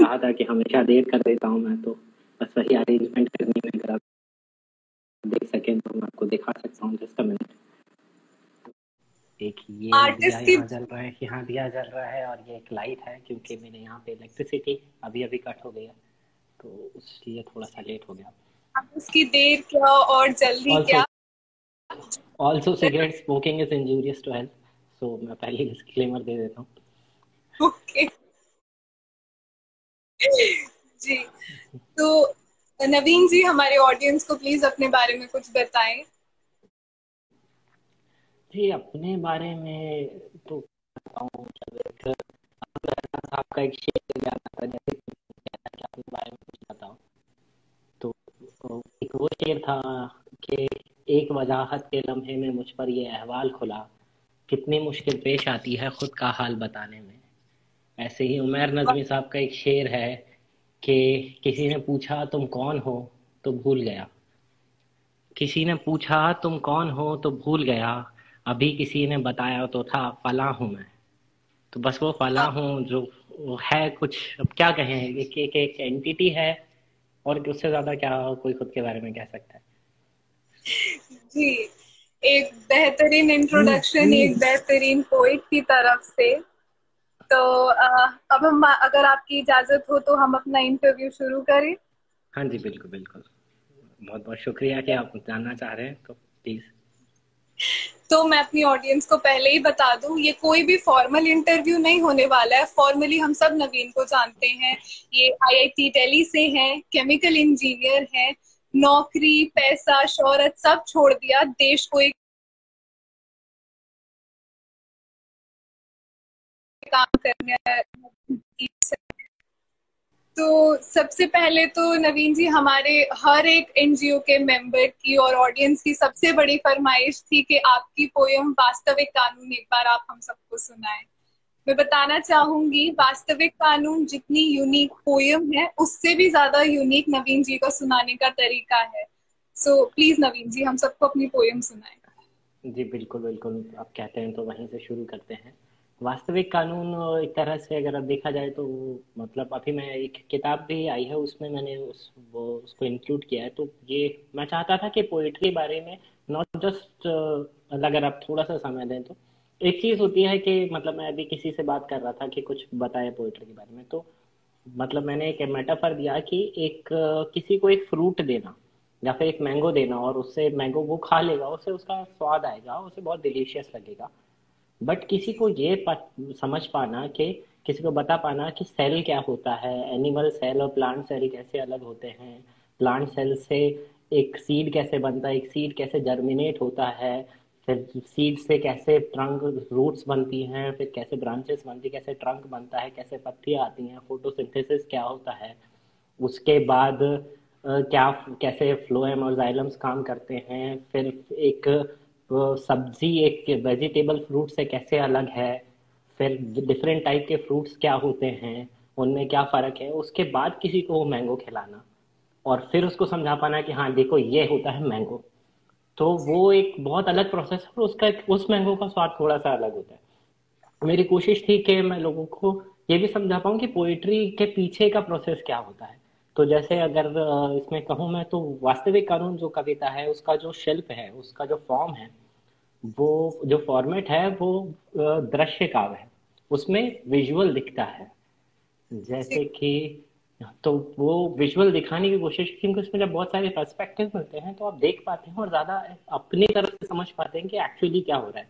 कहा था कि हमेशा देर कर देता हूँ मैं, तो बस वही अरेंजमेंट करनी में, अगर आप देख सकें तो मैं आपको दिखा सकता हूँ। Just a minute. एक ये दिया आर्टिस्ट की यहाँ जल रहा है, यहाँ दिया जल रहा है, और ये एक लाइट है क्योंकि मेरे यहाँ पे इलेक्ट्रिसिटी अभी अभी कट हो गया, तो इसलिए थोड़ा सा लेट हो गया। उसकी देर क्या और जल्दी ऑल्सो क्या। Also cigarette smoking is injurious to health, so मैं पहले ही डिस्क्लेमर दे देता हूँ। ओके जी, तो नवीन जी हमारे ऑडियंस को प्लीज अपने बारे में कुछ बताएं। जी, अपने बारे में तो बताऊँ, जब आपका एक शेर याद आता है, जैसे कि अपने बारे में कुछ बताओ, तो एक वो शेर था कि एक वजाहत के लम्हे में मुझ पर ये अहवाल खुला, कितनी मुश्किल पेश आती है खुद का हाल बताने में। ऐसे ही उमर नजमी साहब का एक शेर है कि किसी ने पूछा तुम कौन हो, तो भूल गया। किसी ने पूछा तुम कौन हो तो भूल गया, अभी किसी ने बताया तो था फलां हूँ मैं। तो बस वो फलां हूँ जो वो है कुछ, अब क्या कहें, एक एंटिटी है, और उससे ज्यादा क्या कोई खुद के बारे में कह सकता है। जी, एक बेहतरीन इंट्रोडक्शन एक बेहतरीन पोइट की तरफ से। तो अब हम, अगर आपकी इजाजत हो तो हम अपना इंटरव्यू शुरू करें। हाँ जी, बिल्कुल बिल्कुल। बहुत बहुत शुक्रिया कि आप जानना चाह रहे हैं, तो प्लीज। तो मैं अपनी ऑडियंस को पहले ही बता दूं, ये कोई भी फॉर्मल इंटरव्यू नहीं होने वाला है। फॉर्मली हम सब नवीन को जानते हैं, ये आईआईटी दिल्ली से हैं, केमिकल इंजीनियर हैं, नौकरी पैसा शोहरत सब छोड़ दिया देश को एक काम करने। तो सबसे पहले तो नवीन जी, हमारे हर एक एनजीओ के मेंबर की और ऑडियंस की सबसे बड़ी फरमाइश थी कि आपकी पोयम वास्तविक कानून एक बार आप हम सबको सुनाएं। मैं बताना चाहूंगी, वास्तविक कानून जितनी यूनिक पोयम है उससे भी ज्यादा यूनिक नवीन जी का सुनाने का तरीका है। सो प्लीज नवीन जी हम सबको अपनी पोयम सुनाएं। जी बिल्कुल बिल्कुल, आप कहते हैं तो वहीं से शुरू करते हैं। वास्तविक कानून एक तरह से अगर अब देखा जाए तो, मतलब अभी मैं एक किताब भी आई है, उसमें मैंने उसको इंक्लूड किया है। तो ये मैं चाहता था कि पोइट्री बारे में नॉट जस्ट, अगर आप थोड़ा सा समय दें तो, एक चीज़ होती है कि मतलब मैं अभी किसी से बात कर रहा था कि कुछ बताए पोइट्री के बारे में, तो मतलब मैंने एक मेटाफर दिया कि एक किसी को एक फ्रूट देना या फिर एक मैंगो देना, और उससे मैंगो वो खा लेगा, उससे उसका स्वाद आएगा, उसे बहुत डिलीशियस लगेगा। बट किसी को ये समझ पाना कि, किसी को बता पाना कि सेल क्या होता है, एनिमल सेल और प्लांट सेल कैसे अलग होते हैं, प्लांट सेल से एक सीड कैसे बनता है, एक सीड कैसे जर्मिनेट होता है, फिर सीड से कैसे ट्रंक रूट्स बनती हैं, फिर कैसे ब्रांचेस बनती, कैसे ट्रंक बनता है, कैसे पत्तियां आती हैं, फोटोसिंथेसिस क्या होता है, उसके बाद क्या कैसे फ्लोएम और जाइलम्स काम करते हैं, फिर एक सब्जी एक वेजिटेबल फ्रूट से कैसे अलग है, फिर डिफरेंट टाइप के फ्रूट्स क्या होते हैं, उनमें क्या फ़र्क है, उसके बाद किसी को वो मैंगो खिलाना, और फिर उसको समझा पाना कि हाँ देखो ये होता है मैंगो। तो वो एक बहुत अलग प्रोसेस है, और उसका उस मैंगो का स्वाद थोड़ा सा अलग होता है। मेरी कोशिश थी कि मैं लोगों को ये भी समझा पाऊँ कि पोइट्री के पीछे का प्रोसेस क्या होता है। तो जैसे अगर इसमें कहूँ मैं, तो वास्तविक कानून जो कविता है, उसका जो शिल्प है, उसका जो फॉर्म है, वो जो फॉर्मेट है, वो दृश्य काव्य है। उसमें विजुअल दिखता है, जैसे कि, तो वो विजुअल दिखाने की कोशिश की, क्योंकि उसमें जब बहुत सारे पर्सपेक्टिव मिलते हैं तो आप देख पाते हैं और ज़्यादा अपनी तरफ से समझ पाते हैं कि एक्चुअली क्या हो रहा है।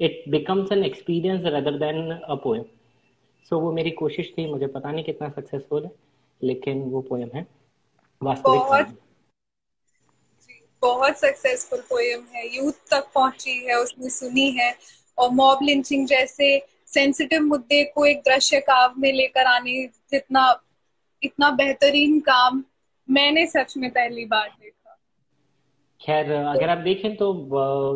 It becomes an experience rather than a poem. So वो मेरी कोशिश थी, मुझे पता नहीं कितना सक्सेसफुल है, लेकिन वो पोएम है वास्तविक बहुत कानून। बहुत सक्सेसफुल पोयम है, यूथ तक पहुंची है, उसने सुनी है। और मॉब लिंचिंग जैसे सेंसिटिव मुद्दे को एक दृश्य काव्य में लेकर आने जितना इतना बेहतरीन काम मैंने सच में पहली बार देखा। खैर तो अगर आप देखें तो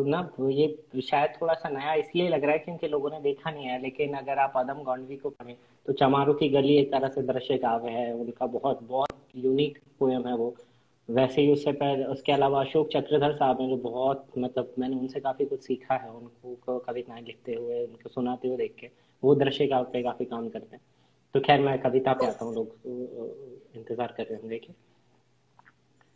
ना, ये शायद थोड़ा सा नया इसलिए लग रहा है क्योंकि लोगों ने देखा नहीं है, लेकिन अगर आप आदम गॉडवी को पढ़ें तो चमारों की गली एक तरह से दृश्य काव्य है, उनका बहुत बहुत यूनिक पोएम है वो। वैसे ही उससे पहले, उसके अलावा अशोक चक्रधर साहब हैं, जो बहुत, मतलब मैंने उनसे काफ़ी कुछ सीखा है, उनको कविताएं लिखते हुए, उनको सुनाते हुए देख के, वो दृश्य काव्य पे काफ़ी काम करते हैं। तो खैर मैं कविता पे आता हूँ, लोग इंतजार कर रहे होंगे कि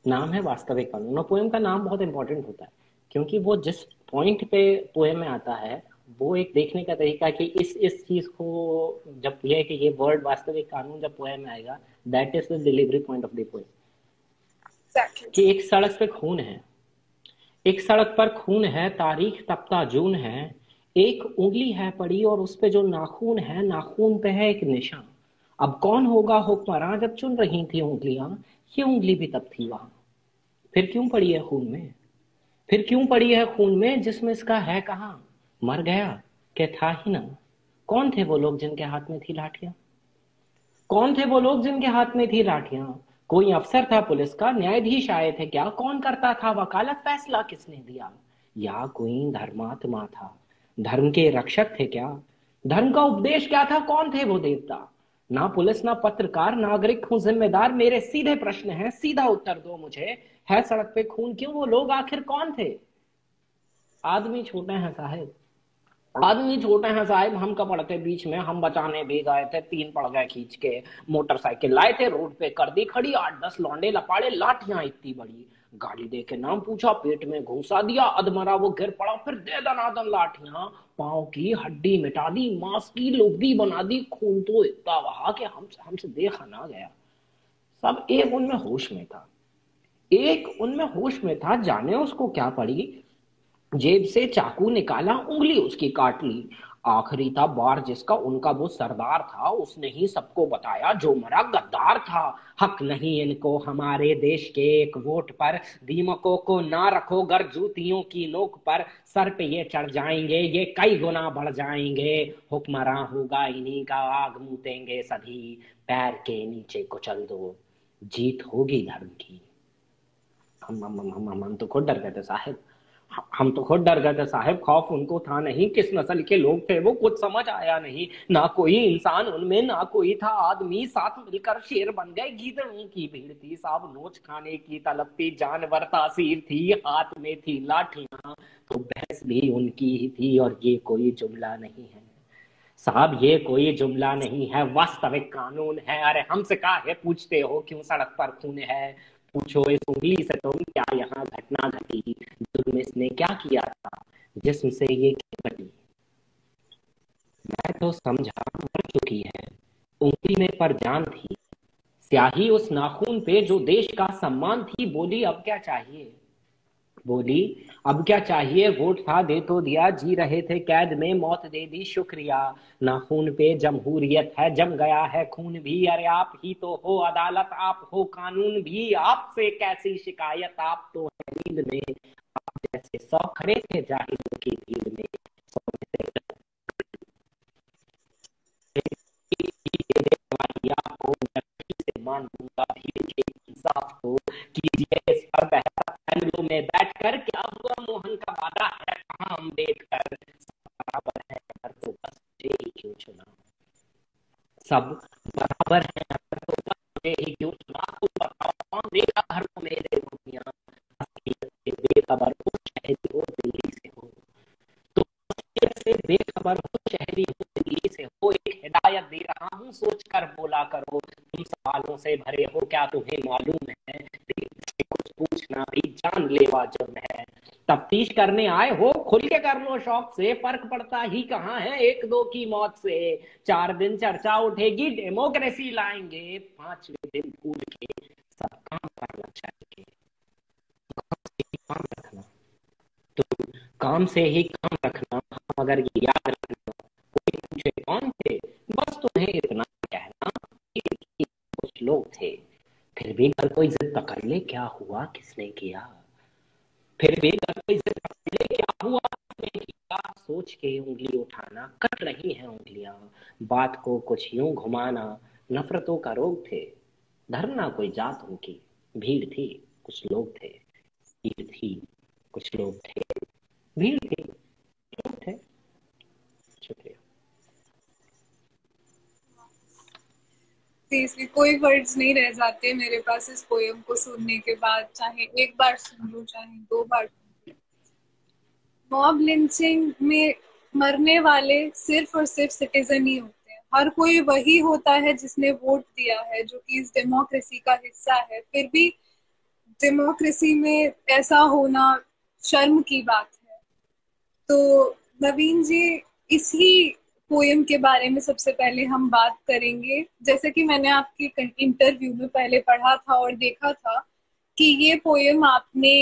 नाम है वास्तविक कानून। और पोएम का नाम बहुत इंपॉर्टेंट होता है, क्योंकि वो जिस पॉइंट पे पोएम में आता है वो एक देखने का तरीका है कि इस चीज को, जब ये है कि ये वर्ड वास्तविक कानून जब पोएम में आएगा, that is the delivery point of the poem. कि एक सड़क पे खून है, एक सड़क पर खून है, तारीख तपता जून है, एक उंगली है पड़ी और उस पे जो नाखून है, नाखून पे है एक निशान। अब कौन होगा हुक्मरान जब चुन रही थी उंगलियां, ये उंगली भी तब थी वहां। फिर क्यों पड़ी है खून में, फिर क्यों पड़ी है खून में, जिसमें इसका है कहाँ, मर गया क्या था ही ना। कौन थे वो लोग जिनके हाथ में थी लाठियां, कौन थे वो लोग जिनके हाथ में थी लाठियां। कोई अफसर था पुलिस का, न्यायाधीश आए थे क्या, कौन करता था वकालत, फैसला किसने दिया। या कोई धर्मात्मा था, धर्म के रक्षक थे क्या, धर्म का उपदेश क्या था, कौन थे वो देवता। ना पुलिस ना पत्रकार, नागरिक हूं जिम्मेदार, मेरे सीधे प्रश्न हैं, सीधा उत्तर दो मुझे, है सड़क पे खून क्यों, वो लोग आखिर कौन थे। आदमी छोटे हैं साहेब, आदमी छोटे हैं साहिब, हम कब पड़ते बीच में, हम बचाने भी गए थे, तीन पड़ गए खींच के। मोटरसाइकिल लाए थे, रोड पे कर दी खड़ी, 8-10 लौंडे लपाड़े, लाठियां इतनी बड़ी, गाड़ी दे के नाम पूछा, पेट में घुसा दिया, अधमरा वो गिर पड़ा, फिर दे दनादन लाठियां, पाँव की हड्डी मिटा दी, मांस की लोबी बना दी, खून तो इतना बहा कि हमसे देखा ना गया। सब एक उनमें होश में था, एक उनमें होश में था, जाने उसको क्या पड़ी, जेब से चाकू निकाला, उंगली उसकी काट ली। आखिरी था बार जिसका, उनका वो सरदार था, उसने ही सबको बताया, जो मरा गद्दार था। हक नहीं इनको हमारे देश के एक वोट पर, दीमकों को ना रखो गर जूतियों की नोक पर, सर पे ये चढ़ जाएंगे ये कई गुना बढ़ जाएंगे, हुक्मरान होगा इन्हीं का, आग मूतेंगे सभी, पैर के नीचे कुचल दो, जीत होगी धर्म की। हम तो खुद डर गए थे साहिब, हम तो खुद डर गए थे साहिब, खौफ उनको था नहीं, किस नस्ल के लोग थे वो कुछ समझ आया नहीं, ना कोई इंसान उनमें, ना कोई था आदमी, साथ मिलकर शेर बन गए, गीदड़ों की भीड़ थी, सब नोच खाने की तलब थी, जानवर तासीर थी, हाथ में थी लाठियां, तो बहस भी उनकी ही थी, और ये कोई जुमला नहीं है साहब, ये कोई जुमला नहीं है, वास्तविक कानून है। अरे हमसे काहे पूछते हो क्यों सड़क पर खून है, पूछो इस उंगली से तुम क्या यहाँ घटना घटी, जुर्म इसने क्या किया था, जिस्म से ये क्यों घटी। मैं तो समझा मर चुकी है, उंगली में पर जान थी, स्याही उस नाखून पे जो देश का सम्मान थी, बोली अब क्या चाहिए, बोली अब क्या चाहिए, वोट था दे तो दिया, जी रहे थे कैद में मौत दे दी शुक्रिया, ना खून पे जमहूरियत है जम गया है खून भी, अरे आप ही तो हो अदालत, आप हो कानून भी, आपसे कैसी शिकायत, आप तो है नींद में, आप जैसे 100 खड़े थे जाहिलों की भीड़ में, 100 में से आपको से मान लूंगा भीड़ के इंसाफ को, कीजिए इस पर बहस पैनलों में बैठकर, क्या हुआ मोहन का वादा है कहाँ अम्बेडकर, बराबर है अगर तो बस मुझे ही क्यों चुना, सब बराबर है अगर तो बस मुझे ही क्यों चुना, तो बताओ कौन देगा हर को मेरे रोटियां, बेखबर हो शहरी हो दिल्ली से हो, तो से बेखबर हो शहरी हो दिल्ली से हो, एक हिदायत दे रहा हूँ सोच कर बोला करो, तुम सवालों से भरे हो क्या तुम्हें मालूम है, कुछ पूछना भी जानलेवा जुर्म है, तफ्तीश करने आए हो खुल के कर लो शौक से, फर्क पड़ता ही कहाँ है एक दो की मौत से, 4 दिन चर्चा उठेगी डेमोक्रेसी लाएंगे, 5वें दिन भूल के सब काम करना चाहिए, काम रखना, तो काम से ही काम रखना, अगर ये याद रखना, कोई पूछे कौन थे, बस तुम्हें इतना कहना कि कुछ लोग थे, फिर भी अगर कोई जिद पकड़ ले क्या हुआ किसने किया, फिर भी अगर कोई जिद पकड़ ले क्या हुआ किसने किया, सोच के उंगली उठाना, कट रही हैं उंगलियां, बात को कुछ यूं घुमाना, नफरतों का रोग थे, धर्म ना कोई जात उनकी, भीड़ थी कुछ लोग थे, भीड़ थी कुछ लोग थे, भीड़ थी लोग थे। शुक्रिया। सीरियसली कोई वर्ड्स नहीं रह जाते मेरे पास इस पोयम को सुनने के बाद, चाहे एक बार सुन लूं चाहे 2 बार। मॉब लिंचिंग में मरने वाले सिर्फ और सिर्फ सिटीजन ही होते हैं, हर कोई वही होता है जिसने वोट दिया है, जो कि इस डेमोक्रेसी का हिस्सा है। फिर भी डेमोक्रेसी में ऐसा होना शर्म की बात है। तो नवीन जी, इसी पोयम के बारे में सबसे पहले हम बात करेंगे। जैसे कि मैंने आपके इंटरव्यू में पहले पढ़ा था और देखा था कि ये पोयम आपने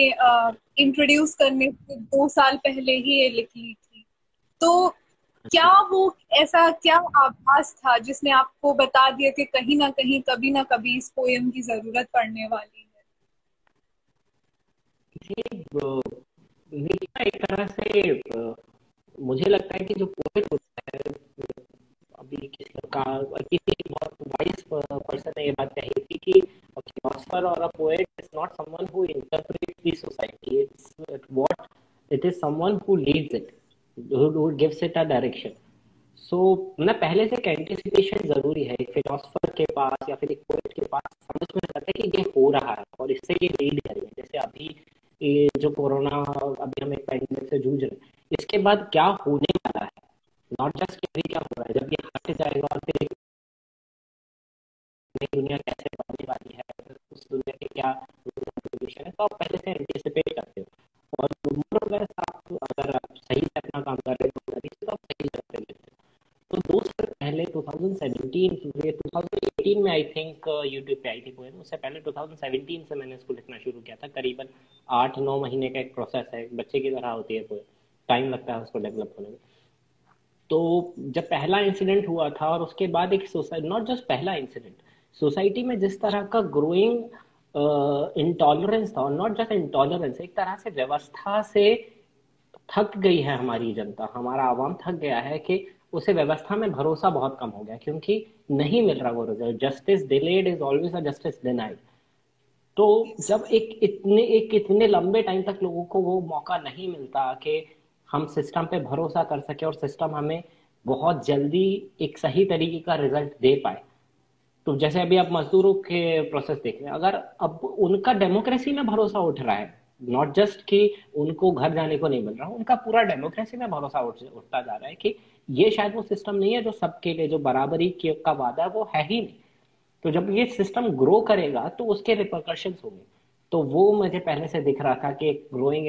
इंट्रोड्यूस करने से 2 साल पहले ही ये लिख ली थी। तो क्या वो ऐसा क्या आभास था जिसने आपको बता दिया कि कहीं ना कहीं कभी ना कभी इस पोयम की जरूरत पड़ने वाली है? ये लिखना एक तरह से मुझे लगता है कि जो पोएट होता है, अभी किसी बहुत वाइज पर्सन ने ये बात कही थी कि philosopher or a poet is not someone who interprets the society, it's what it is someone who leads it, who gives it a direction. So ना पहले से एंटिसिपेशन जरूरी है एक फिलोसफर के पास या फिर एक पोएट के पास, समझ में आता है कि ये हो रहा है और इससे ये लीड करेंगे। जैसे अभी ये जो कोरोना, अभी हम एक पैंडेमिक से जूझ रहे हैं, इसके बाद क्या होने वाला है, नॉट जस्ट अभी क्या हो रहा है, जब ये हट जाएगा और फिर नई दुनिया कैसे बनने वाली है, उस दुनिया के क्या कंट्रीब्यूशन है, तो आप पहले से एंटिसिपेट करते हो। और मोर आप अगर आप सही से अपना काम कर रहे हो तो आप सही करते हो। तो 2 साल पहले 2017 ये 2018 में आई थिंक यूट्यूब पे आई थी पोएम। उससे पहले 2017 से मैंने इसको लिखना शुरू किया था। करीबन 8-9 महीने का एक प्रोसेस है, बच्चे की तरह होती है पोएम, टाइम लगता है उसको डेवलप होने में। तो जब पहला इंसिडेंट हुआ था और उसके बाद एक सोसाइटी, नॉट जस्ट पहला इंसिडेंट, सोसाइटी में जिस तरह का ग्रोइंग इंटॉलरेंस था, और नॉट जस्ट इंटॉलरेंस, एक तरह से व्यवस्था से थक गई है हमारी जनता, हमारा आवाम थक गया है कि उसे व्यवस्था में भरोसा बहुत कम हो गया, क्योंकि नहीं मिल रहा वो result. Justice delayed is always a justice denied. तो जब एक इतने लंबे टाइम तक लोगों को वो मौका नहीं मिलता कि हम सिस्टम पे भरोसा कर सके और सिस्टम हमें बहुत जल्दी एक सही तरीके का रिजल्ट दे पाए। तो जैसे अभी आप मजदूरों के प्रोसेस देख रहे हैं, अगर अब उनका डेमोक्रेसी में भरोसा उठ रहा है, नॉट जस्ट कि उनको घर जाने को नहीं मिल रहा, उनका पूरा डेमोक्रेसी में भरोसा उठता जा रहा है कि ये शायद वो सिस्टम नहीं है जो सबके लिए, जो बराबरी का वादा है वो है ही नहीं। तो जब ये सिस्टम ग्रो करेगा तो उसके रिपरकशंस होंगे। तो वो मुझे पहले से दिख रहा था कि एक ग्रोइंग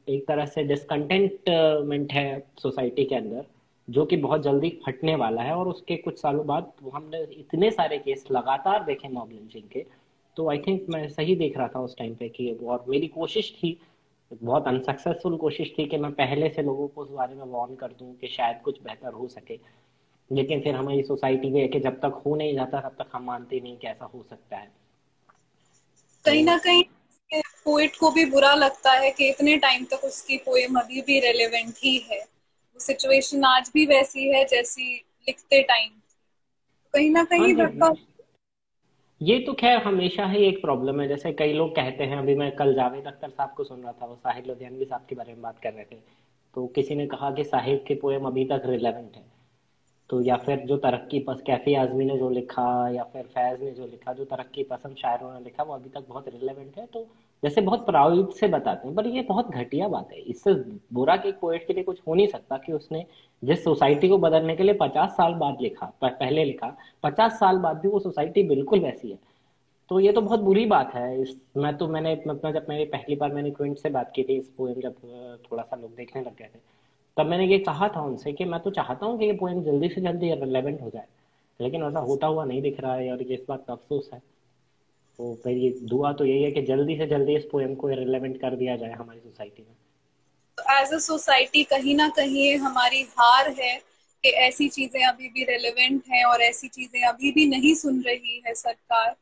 एक तरह से डिसकंटेंटमेंट है सोसाइटी के अंदर, जो कि बहुत जल्दी फटने वाला है। और उसके कुछ सालों बाद हमने इतने सारे केस लगातार देखे मॉब लिंचिंग के। तो आई थिंक मैं सही देख रहा था उस टाइम पे कि, और मेरी कोशिश थी, बहुत अनसक्सेसफुल कोशिश थी, कि मैं पहले से लोगों को उस बारे में वार्न कर दूं कि शायद कुछ बेहतर हो सके। लेकिन फिर हमारी सोसाइटी में है कि जब तक हो नहीं जाता तब तक हम मानते नहीं कि ऐसा हो सकता है। तो कहीं ना कहीं पोएट को भी बुरा लगता है कि इतने टाइम तक उसकी पोएम अभी भी रेलेवेंट ही है। वो सिचुएशन आज भी वैसी है जैसी लिखते टाइम थी। कहीं ना हाँ कहीं जी, धक्का। ये तो खैर हमेशा ही एक प्रॉब्लम है। जैसे कई लोग कहते हैं, अभी मैं कल जावेद अख्तर साहब को सुन रहा था, वो साहिर लुधियानवी साहब के बारे में बात कर रहे थे। तो किसी ने कहा कि साहिर के पोएम अभी तक रिलेवेंट है। तो या फिर जो तरक्की पस कैफी आजमी ने जो लिखा, या फिर फैज ने जो लिखा, जो तरक्की पसंद शायरों ने लिखा, वो अभी तक बहुत रिलेवेंट है। तो जैसे बहुत प्राउड से बताते हैं, पर ये बहुत घटिया बात है। इससे बुरा कि एक पोएट के लिए कुछ हो नहीं सकता कि उसने जिस सोसाइटी को बदलने के लिए 50 साल बाद लिखा, पहले लिखा, 50 साल बाद भी वो सोसाइटी बिल्कुल वैसी है। तो ये तो बहुत बुरी बात है। मैंने अपना, जब मैंने पहली बार मैंने क्विंट से बात की थी इस पोएम, जब थोड़ा सा लोग देखने लग गए थे, तब मैंने ये कहा था उनसे कि मैं तो चाहता हूँ कि ये पोएम जल्दी से जल्दी रिलेवेंट हो जाए, लेकिन ऐसा होता हुआ नहीं दिख रहा है, और ये इस बात का अफसोस है। तो मेरी दुआ तो यही है कि जल्दी से जल्दी इस पोएम को रिलेवेंट कर दिया जाए हमारी सोसाइटी में। एज अ सोसाइटी कहीं ना कहीं ये हमारी हार है कि ऐसी चीजें अभी भी रेलेवेंट हैं और ऐसी चीजें अभी भी नहीं सुन रही है सरकार।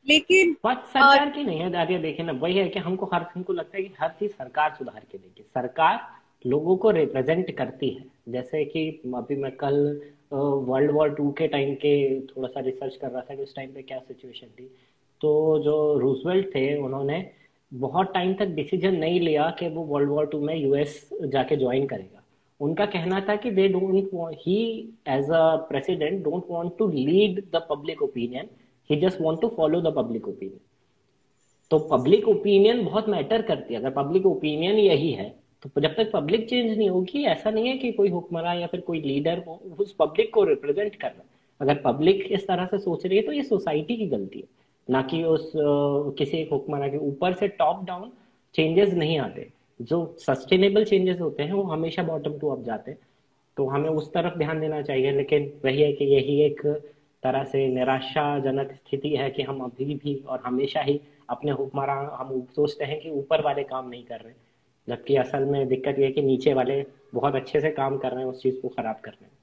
लेकिन बात सरकार की नहीं है दादिया, देखिए ना, वही है कि हमको लगता है कि हर चीज सरकार सुधार के देगी। सरकार लोगों को रिप्रेजेंट करती है। जैसे कि अभी मैं कल वर्ल्ड वॉर 2 के टाइम के थोड़ा सा रिसर्च कर रहा था कि उस टाइम पे क्या सिचुएशन थी। तो जो रूजवेल्ट थे, उन्होंने बहुत टाइम तक डिसीजन नहीं लिया कि वो वर्ल्ड वॉर 2 में यूएस जाके ज्वाइन करेगा। उनका कहना था कि they don't he as a president don't want to lead the public opinion, he just want to follow the public opinion. तो पब्लिक ओपिनियन बहुत मैटर करती है। अगर पब्लिक ओपिनियन यही है तो जब तक पब्लिक चेंज नहीं होगी, ऐसा नहीं है कि कोई हुक्मरान या फिर कोई लीडर वो उस पब्लिक को रिप्रेजेंट कर रहा है। अगर पब्लिक इस तरह से सोच रही है तो ये सोसाइटी की गलती है, ना कि उस किसी एक हुक्मरान के। ऊपर से टॉप डाउन चेंजेस नहीं आते। जो सस्टेनेबल चेंजेस होते हैं वो हमेशा बॉटम टू अप जाते हैं। तो हमें उस तरफ ध्यान देना चाहिए। लेकिन वही है कि यही एक तरह से निराशाजनक स्थिति है कि हम अभी भी और हमेशा ही अपने हुक्मरान, हम सोचते हैं कि ऊपर वाले काम नहीं कर रहे, जबकि असल में दिक्कत ये है कि नीचे वाले बहुत अच्छे से काम कर रहे हैं, उस चीज को खराब कर रहे हैं।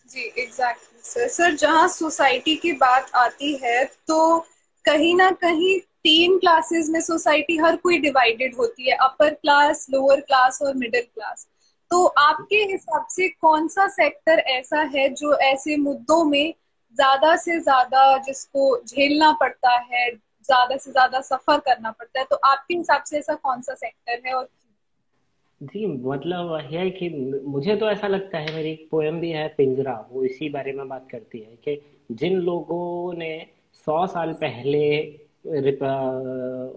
जी एग्जैक्टली सर। सर जहाँ सोसाइटी की बात आती है तो कहीं ना कहीं तीन क्लासेस में सोसाइटी हर कोई डिवाइडेड होती है, अपर क्लास, लोअर क्लास और मिडिल क्लास। तो आपके हिसाब से कौन सा सेक्टर ऐसा है जो ऐसे मुद्दों में ज्यादा से ज्यादा जिसको झेलना पड़ता है, ज्यादा से ज्यादा सफर करना पड़ता है, तो आपके हिसाब से ऐसा कौन सा सेक्टर है और क्यों? जी मतलब है कि मुझे तो ऐसा लगता है, मेरी एक पोएम भी है पिंजरा, वो इसी बारे में बात करती है कि जिन लोगों ने 100 साल पहले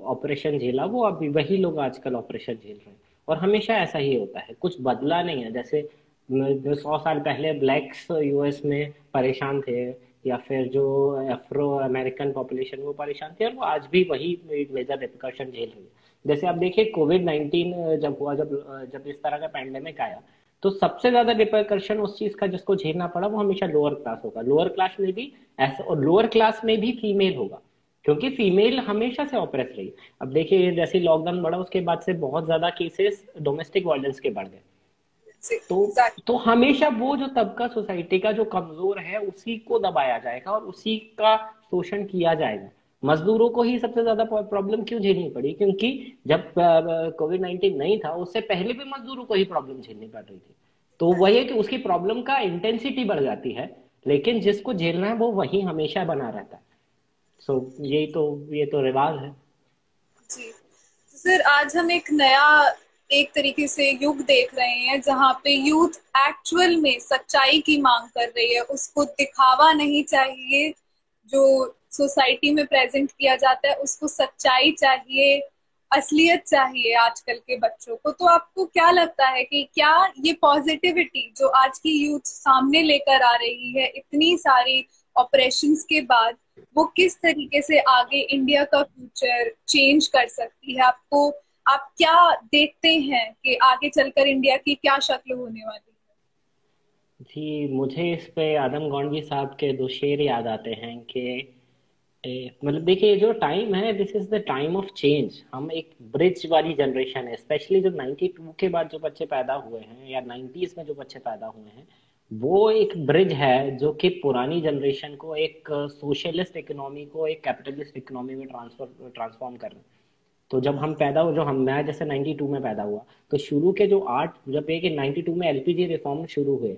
ऑपरेशन झेला, वो अभी वही लोग आजकल ऑपरेशन झेल रहे हैं। और हमेशा ऐसा ही होता है, कुछ बदला नहीं है। जैसे जो 100 साल पहले ब्लैक्स यूएस में परेशान थे, या फिर जो अफ्रो अमेरिकन पॉपुलेशन वो परेशान थे, और वो आज भी वही मेजर रिpercussion झेल रही है। जैसे आप देखिए कोविड 19 जब हुआ, जब इस तरह का पैंडेमिक आया, तो सबसे ज्यादा रिpercussion उस चीज का जिसको झेलना पड़ा वो हमेशा लोअर क्लास होगा। लोअर क्लास में भी ऐसा, और लोअर क्लास में भी फीमेल होगा, क्योंकि फीमेल हमेशा से ऑपरेस रही। अब देखिए जैसे लॉकडाउन बढ़ा उसके बाद से बहुत ज्यादा केसेस डोमेस्टिक वायलेंस के बढ़ गए। तो एग्जैक्टली। तो हमेशा वो जो तबका सोसाइटी का जो कमजोर है उसी को दबाया जाएगा और उसी का शोषण किया जाएगा। मजदूरों को ही सबसे ज्यादा प्रॉब्लम क्यों झेलनी पड़ी? क्योंकि जब कोविड 19 नहीं था उससे पहले भी मजदूरों को ही प्रॉब्लम झेलनी पड़ रही थी। तो वही है कि उसकी प्रॉब्लम का इंटेंसिटी बढ़ जाती है, लेकिन जिसको झेलना है वो वही हमेशा बना रहता है। सो ये तो रिवाज है। जी सर, आज हम एक नया, एक तरीके से युग देख रहे हैं जहाँ पे यूथ एक्चुअल में सच्चाई की मांग कर रही है। उसको दिखावा नहीं चाहिए जो सोसाइटी में प्रेजेंट किया जाता है, उसको सच्चाई चाहिए, असलियत चाहिए आजकल के बच्चों को। तो आपको क्या लगता है कि क्या ये पॉजिटिविटी जो आज की यूथ सामने लेकर आ रही है इतनी सारी ऑपरेशंस के बाद, वो किस तरीके से आगे इंडिया का फ्यूचर चेंज कर सकती है? आपको, आप क्या देखते हैं कि आगे चलकर इंडिया की क्या शक्ल होने वाली जी मुझे इस पे आदम गौंडगी साहब के दो शेर याद आते हैं कि मतलब देखिए जो टाइम है, this is the time of change. हम एक ब्रिज वाली जनरेशन है, स्पेशली जो 92 के बाद जो बच्चे पैदा हुए हैं या 90s में जो बच्चे पैदा हुए हैं, वो एक ब्रिज है जो कि पुरानी जनरेशन को एक सोशलिस्ट इकोनॉमी को एक कैपिटलिस्ट इकोनॉमी में ट्रांसफॉर्म कर रहे हैं। तो जब हम पैदा हो, जो हम मैं जैसे 92 में पैदा हुआ, तो शुरू के जो आठ, जब एक 92 में एलपीजी रिफॉर्म शुरू हुए,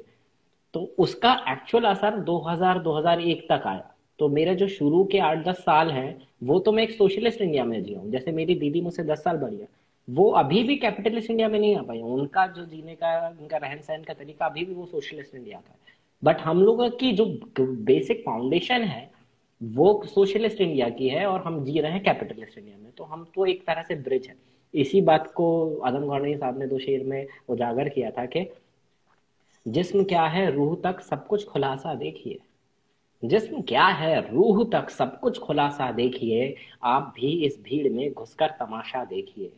तो उसका एक्चुअल असर 2000-2001 तक आया। तो मेरे जो शुरू के 8-10 साल हैं, वो तो मैं एक सोशलिस्ट इंडिया में जिया हूँ। जैसे मेरी दीदी मुझसे 10 साल बड़ी है, वो अभी भी कैपिटलिस्ट इंडिया में नहीं आ पाई। उनका जो जीने का, उनका रहन सहन का तरीका अभी भी वो सोशलिस्ट इंडिया का है। बट हम लोगों की जो बेसिक फाउंडेशन है वो सोशलिस्ट इंडिया की है, और हम जी रहे हैं कैपिटलिस्ट इंडिया में। तो हम तो एक तरह से ब्रिज है। इसी बात को आदम गौड़नी साहब ने दो शेर में उजागर किया था कि जिस्म क्या है रूह तक सब कुछ खुलासा देखिए। जिस्म क्या है रूह तक सब कुछ खुलासा देखिए, आप भी इस भीड़ में घुसकर तमाशा देखिए।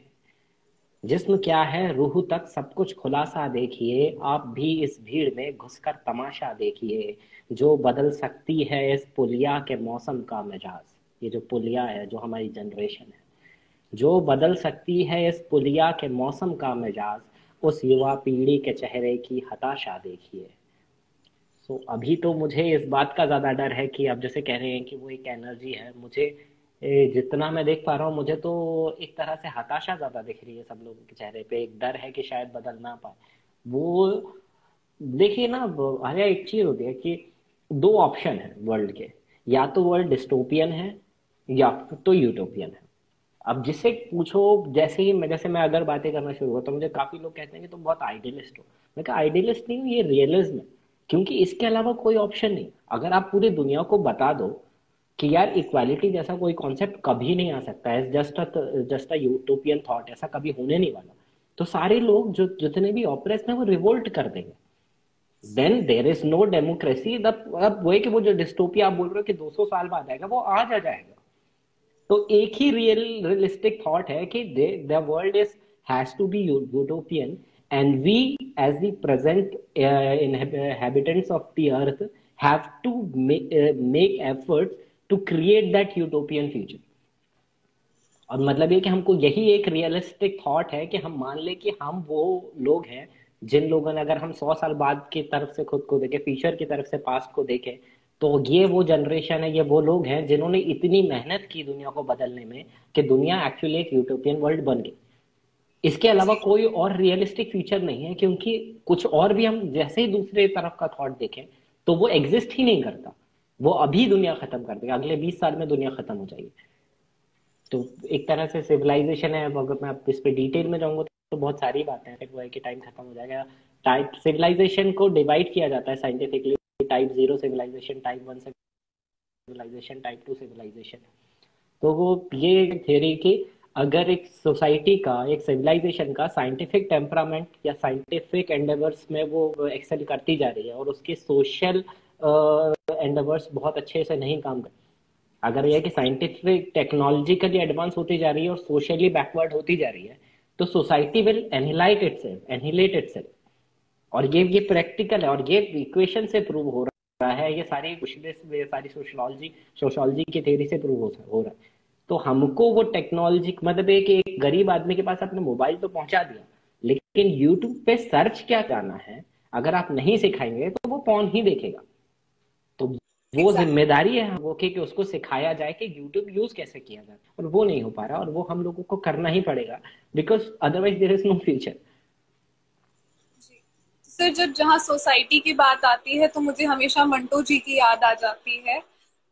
जिस्म क्या है रूह तक सब कुछ खुलासा देखिए, आप भी इस भीड़ में घुसकर तमाशा देखिए। जो बदल सकती है इस पुलिया के मौसम का मिजाज, ये जो पुलिया है जो हमारी जनरेशन है, जो बदल सकती है इस पुलिया के मौसम का मिजाज, उस युवा पीढ़ी के चेहरे की हताशा देखिए। सो अभी तो मुझे इस बात का ज्यादा डर है कि आप जैसे कह रहे हैं कि वो एक एनर्जी है, मुझे जितना मैं देख पा रहा हूँ, मुझे तो एक तरह से हताशा ज्यादा दिख रही है सब लोगों के चेहरे पे। एक डर है कि शायद बदल ना पाए वो। देखिए ना, अरे एक चीज होती है कि दो ऑप्शन है वर्ल्ड के, या तो वर्ल्ड डिस्टोपियन है या तो यूटोपियन है। अब जिससे पूछो, जैसे मैं अगर बातें करना शुरू हुआ तो मुझे काफी लोग कहते हैं कि तुम बहुत आइडियलिस्ट हो। मैं कहा आइडियलिस्ट नहीं हूँ, ये रियलिज्म है। क्योंकि इसके अलावा कोई ऑप्शन नहीं। अगर आप पूरी दुनिया को बता दो कि यार इक्वालिटी जैसा कोई कॉन्सेप्ट कभी नहीं आ सकता है, जस्ट अ यूटोपियन थॉट, ऐसा कभी होने नहीं वाला। तो सारे लोग जो जितने भी ऑपरेस हैं वो रिवोल्ट कर देंगे। Then there is no democracy. अब वो है कि वो जो डिस्टोपिया आप बोल रहे हो कि 200 साल बाद आएगा, वो आज आ जाएगा। तो एक ही रियलिस्टिक थॉट है कि the world is has to be utopian, and we as the present inhabitants of the earth have to make effort to create that utopian future. और मतलब ये कि हमको यही एक रियलिस्टिक थॉट है कि हम मान ले कि हम वो लोग हैं जिन लोगों ने, अगर हम 100 साल बाद की तरफ से खुद को देखें, फ्यूचर की तरफ से पास्ट को देखें, तो ये वो जनरेशन है, ये वो लोग हैं जिन्होंने इतनी मेहनत की दुनिया को बदलने में कि दुनिया एक्चुअली एक यूटोपियन वर्ल्ड बन गई। इसके अलावा जी कोई और रियलिस्टिक फ्यूचर नहीं है, क्योंकि कुछ और भी हम जैसे ही दूसरे तरफ का थॉट देखें तो वो एग्जिस्ट ही नहीं करता। वो अभी दुनिया खत्म कर देगा, अगले 20 साल में दुनिया खत्म हो जाएगी। तो एक तरह से सिविलाइजेशन है। अब अगर मैं इस पे डिटेल में जाऊंगा तो बहुत सारी बातें हैं, फिर वो है कि टाइम खत्म हो जाएगा। टाइप सिविलाइजेशन को डिवाइड किया जाता है scientifically, type 0 civilisation, type 1 civilisation, type 2 civilisation. तो वो ये थ्योरी कि अगर एक सोसाइटी का, एक सिविलाइजेशन का साइंटिफिक टेम्परामेंट या साइंटिफिक एंडेवर्स में वो एक्सेल करती जा रही है और उसके सोशल एंडेवर्स बहुत अच्छे से नहीं काम कर, अगर यह कि साइंटिफिक टेक्नोलॉजिकली एडवांस होती जा रही है और सोशली बैकवर्ड होती जा रही है, तो सोसाइटी विल एनिहिलेट इटसेल्फ। और ये प्रैक्टिकल है, और ये इक्वेशन से प्रूव हो रहा है, ये सारी सारी सोशोलॉजी की थ्योरी से प्रूव हो रहा है। तो हमको वो टेक्नोलॉजी, मतलब एक गरीब आदमी के पास आपने मोबाइल तो पहुंचा दिया, लेकिन यूट्यूब पे सर्च क्या करना है अगर आप नहीं सिखाएंगे तो वो पॉर्न ही देखेगा। तो वो एग्जैक्टली। जिम्मेदारी है वो कि उसको सिखाया जाए कि यूट्यूब यूज कैसे किया जाए, और वो नहीं हो पा रहा, और वो हम लोगों को करना ही पड़ेगा, because otherwise there is no future. जी सर, जब जहाँ सोसाइटी की बात आती है तो मुझे हमेशा मंटो जी की याद आ जाती है।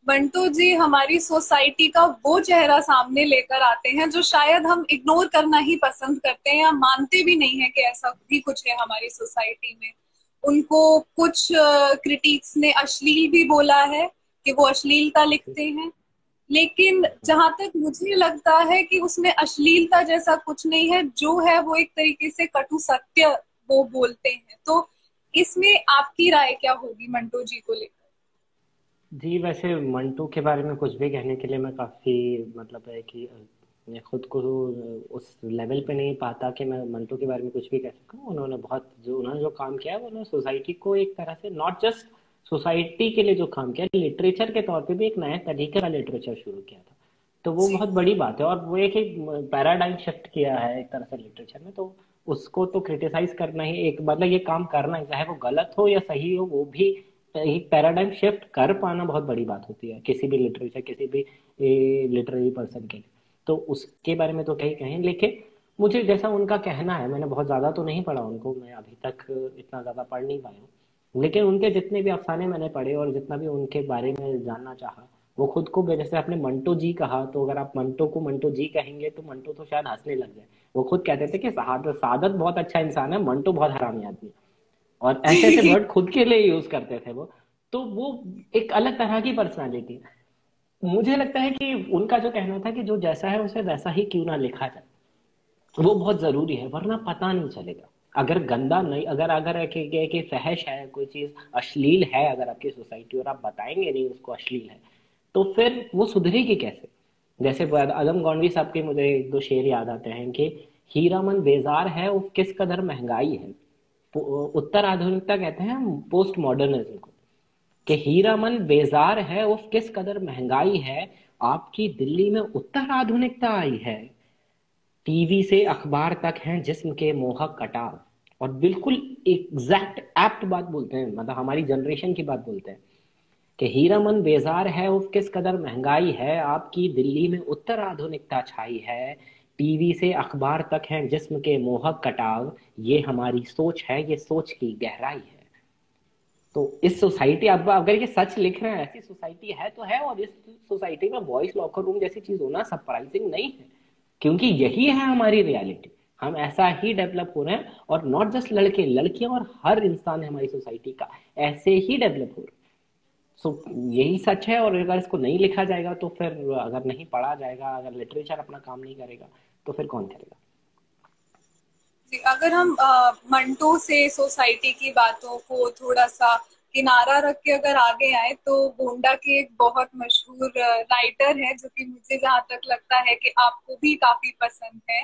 मंटो जी हमारी सोसाइटी का वो चेहरा सामने लेकर आते हैं जो शायद हम इग्नोर करना ही पसंद करते हैं या मानते भी नहीं है कि ऐसा भी कुछ है हमारी सोसाइटी में। उनको कुछ क्रिटिक्स ने अश्लील भी बोला है कि वो अश्लीलता लिखते हैं, लेकिन जहां तक मुझे लगता है कि उसमें अश्लीलता जैसा कुछ नहीं है, जो है वो एक तरीके से कटु सत्य वो बोलते हैं। तो इसमें आपकी राय क्या होगी मंटो जी को लेकर? जी, वैसे मंटू के बारे में कुछ भी कहने के लिए मैं काफी, मतलब है कि मैं खुद को उस लेवल पे नहीं पाता कि मैं मंटू के बारे में कुछ भी कह सकूं। उन्होंने जो काम किया है, उन्होंने सोसाइटी को एक तरह से, नॉट जस्ट सोसाइटी के लिए जो काम किया, लिटरेचर के तौर पे भी एक नया तरीके का लिटरेचर शुरू किया था। तो वो जी बहुत बड़ी बात है, और वो एक पैराडाइम शिफ्ट किया है एक तरह से लिटरेचर में। तो उसको तो क्रिटिसाइज करना ही, एक मतलब ये काम करना ही, चाहे वो गलत हो या सही हो, वो भी एक पैराडाइम शिफ्ट कर पाना बहुत बड़ी बात होती है किसी भी लिटरेचर, किसी भी लिटरेरी पर्सन के लिए। तो उसके बारे में तो कहीं कहें, लेकिन मुझे जैसा उनका कहना है, मैंने बहुत ज्यादा तो नहीं पढ़ा उनको, मैं अभी तक इतना ज्यादा पढ़ नहीं पाया हूँ, लेकिन उनके जितने भी अफसाने मैंने पढ़े और जितना भी उनके बारे में जानना चाहा, वो खुद को, जैसे आपने मंटो जी कहा, तो अगर आप मंटो को मंटो जी कहेंगे तो मंटो तो शायद हंसने लग जाए। वो खुद कहते थे कि सादत बहुत अच्छा इंसान है, मंटो बहुत हरामी आदमी है, और ऐसे ऐसे जी वर्ड खुद के लिए यूज करते थे वो। तो वो एक अलग तरह की पर्सनालिटी। मुझे लगता है कि उनका जो कहना था कि जो जैसा है उसे वैसा ही क्यों ना लिखा जाए, वो बहुत जरूरी है, वरना पता नहीं चलेगा। अगर गंदा नहीं, अगर अगर कि फहश है कोई चीज, अश्लील है अगर आपकी सोसाइटी, और आप बताएंगे नहीं उसको अश्लील है, तो फिर वो सुधरेगी कैसे? जैसे आदम गौंडवी साहब के मुझे एक दो शेर याद आते हैं कि हीरा मन बेजार है उफ किस कदर महंगाई है। उत्तर आधुनिकता कहते हैं पोस्ट मॉडर्निज्म को, कि हीरा मन बेजार है उफ किस कदर महंगाई है, आपकी दिल्ली में उत्तर आधुनिकता आई है, टीवी से अखबार तक हैं जिस्म के मोहक कटाव। और बिल्कुल एग्जैक्ट एप्ट बात बोलते हैं, मतलब हमारी जनरेशन की बात बोलते हैं कि हीरा मन बेजार है उफ किस कदर महंगाई है, आपकी दिल्ली में उत्तर आधुनिकता छाई है, टीवी से अखबार तक हैं जिस्म के मोहक कटाव, ये हमारी सोच है, ये सोच की गहराई है। तो इस सोसाइटी, अब अगर ये सच लिख रहे हैं, ऐसी सोसाइटी है तो है, और इस सोसाइटी में बॉयज लॉकर रूम जैसी चीज होना सरप्राइजिंग नहीं है, क्योंकि यही है हमारी रियलिटी। हम ऐसा ही डेवलप हो रहे हैं, और नॉट जस्ट लड़के, लड़कियां और हर इंसान है हमारी सोसाइटी का ऐसे ही डेवलप हो रहा है। सो यही सच है, और अगर इसको नहीं लिखा जाएगा तो फिर, अगर नहीं पढ़ा जाएगा, अगर लिटरेचर अपना काम नहीं करेगा, तो फिर कौन करेगा? जी, अगर हम मंटो से सोसाइटी की बातों को थोड़ा सा किनारा रख के अगर आगे आए, तो गोंडा के एक बहुत मशहूर राइटर है जो कि मुझे जहाँ तक लगता है कि आपको भी काफी पसंद है,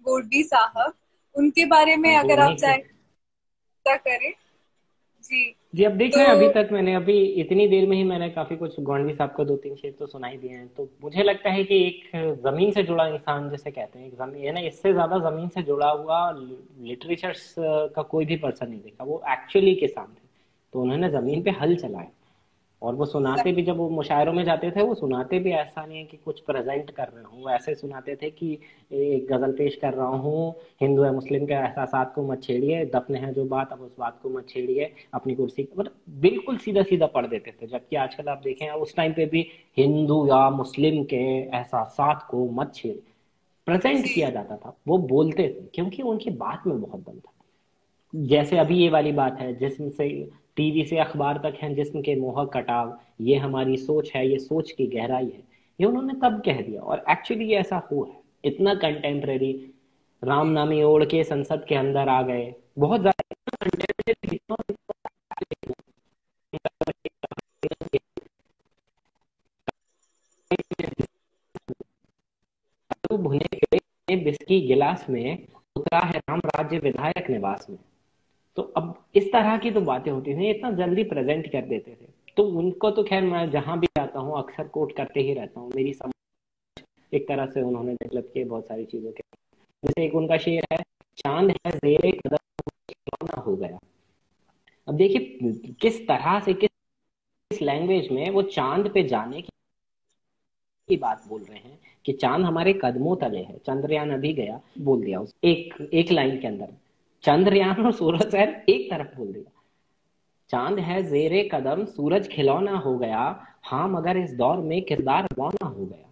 गोडवी साहब। उनके बारे में हाँ जी, अगर आप उन्हीं के। चाहे तो करें। जी। जी, अब देख तो रहे हैं, अभी तक मैंने अभी इतनी देर में ही मैंने काफी कुछ गौंडवी साहब को दो तीन शेर तो सुनाई दिए हैं, तो मुझे लगता है कि एक जमीन से जुड़ा इंसान जैसे कहते हैं, एक जमीन है ना, इससे ज्यादा जमीन से जुड़ा हुआ लिटरेचर का कोई भी पर्सन नहीं देखा। वो एक्चुअली किसान थे, तो उन्होंने जमीन पे हल चलाया। और वो सुनाते भी, जब वो मुशायरों में जाते थे, वो सुनाते भी ऐसा नहीं है कि कुछ प्रेजेंट कर रहे हूँ, वो ऐसे सुनाते थे कि एक गजल पेश कर रहा हूँ, हिंदू है मुस्लिम के एहसासात को मत छेड़िए, दफन है जो बात अब उस बात को मत छेड़िए, अपनी कुर्सी, मतलब बिल्कुल सीधा सीधा पढ़ देते थे। जबकि आजकल आप देखें, उस टाइम पे भी हिंदू या मुस्लिम के एहसासात को मत छेड़िए प्रेजेंट जी। किया जाता था। वो बोलते थे क्योंकि उनकी बात में बहुत दम था। जैसे अभी ये वाली बात है, जिस्म से टीवी से अखबार तक है जिस्म के मोह कटाव, ये हमारी सोच है, ये सोच की गहराई है। ये उन्होंने तब कह दिया, और एक्चुअली ये ऐसा हुआ है। इतना कंटेम्प्रेरी, राम नामी ओढ़ के संसद के अंदर आ गए, बहुत ज्यादा कंटेम्प्रेरी। भुने के बिस्की गिलास में उतरा है राम राज्य विधायक निवास में। तो अब इस तरह की तो बातें होती थी, इतना जल्दी प्रेजेंट कर देते थे। तो उनको तो खैर मैं जहां भी जाता हूँ अक्सर कोट करते ही रहता हूँ। मेरी समझ एक तरह से उन्होंने डेवलप किए बहुत सारी चीजों के। जैसे एक उनका शेर है, चांद है जेरे कदम खिलौना हो गया। अब देखिए किस तरह से, किस लैंग्वेज में वो चांद पे जाने की बात बोल रहे हैं, कि चांद हमारे कदमों तले है, चंद्रयान अभी गया, बोल दिया उस एक एक लाइन के अंदर। चंद्रयान और सूरज सर एक तरफ बोल दिया। चांद है जेरे कदम सूरज खिलौना हो गया, हाँ मगर इस दौर में किरदार बौना हो गया।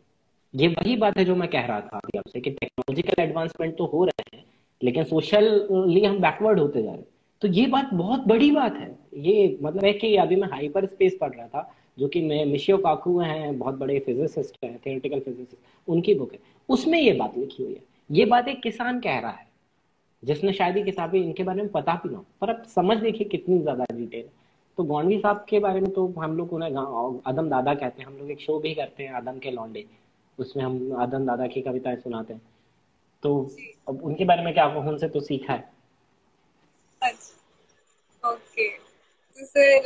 ये वही बात है जो मैं कह रहा था अभी आपसे, कि टेक्नोलॉजिकल एडवांसमेंट तो हो रहे हैं, लेकिन सोशली हम बैकवर्ड होते जा रहे हैं। तो ये बात बहुत बड़ी बात है। ये मतलब है कि अभी मैं हाइपर स्पेस पढ़ रहा था, जो कि मैं मिशियो काकू हैं, बहुत बड़े फिजिसिस्ट हैं, थियोरेटिकल फिजिसिस्ट, उनकी बुक है। उसमें ये बात लिखी हुई है। ये बात एक किसान कह रहा है, जिसने शायद ये किताबें इनके बारे में पता भी ना हो, पर अब समझ देखिए कितनी ज्यादा डिटेल है। तो गौंडवी साहब के बारे में तो हम लोग उन्हें आदम दादा कहते हैं। हम लोग एक शो भी करते हैं, आदम के लौंडे, उसमें हम आदम दादा की कविताएं सुनाते हैं। तो जी। अब उनके बारे में क्या कहूँ, उनसे तो सीखा है। अच्छा। ओके। तो फिर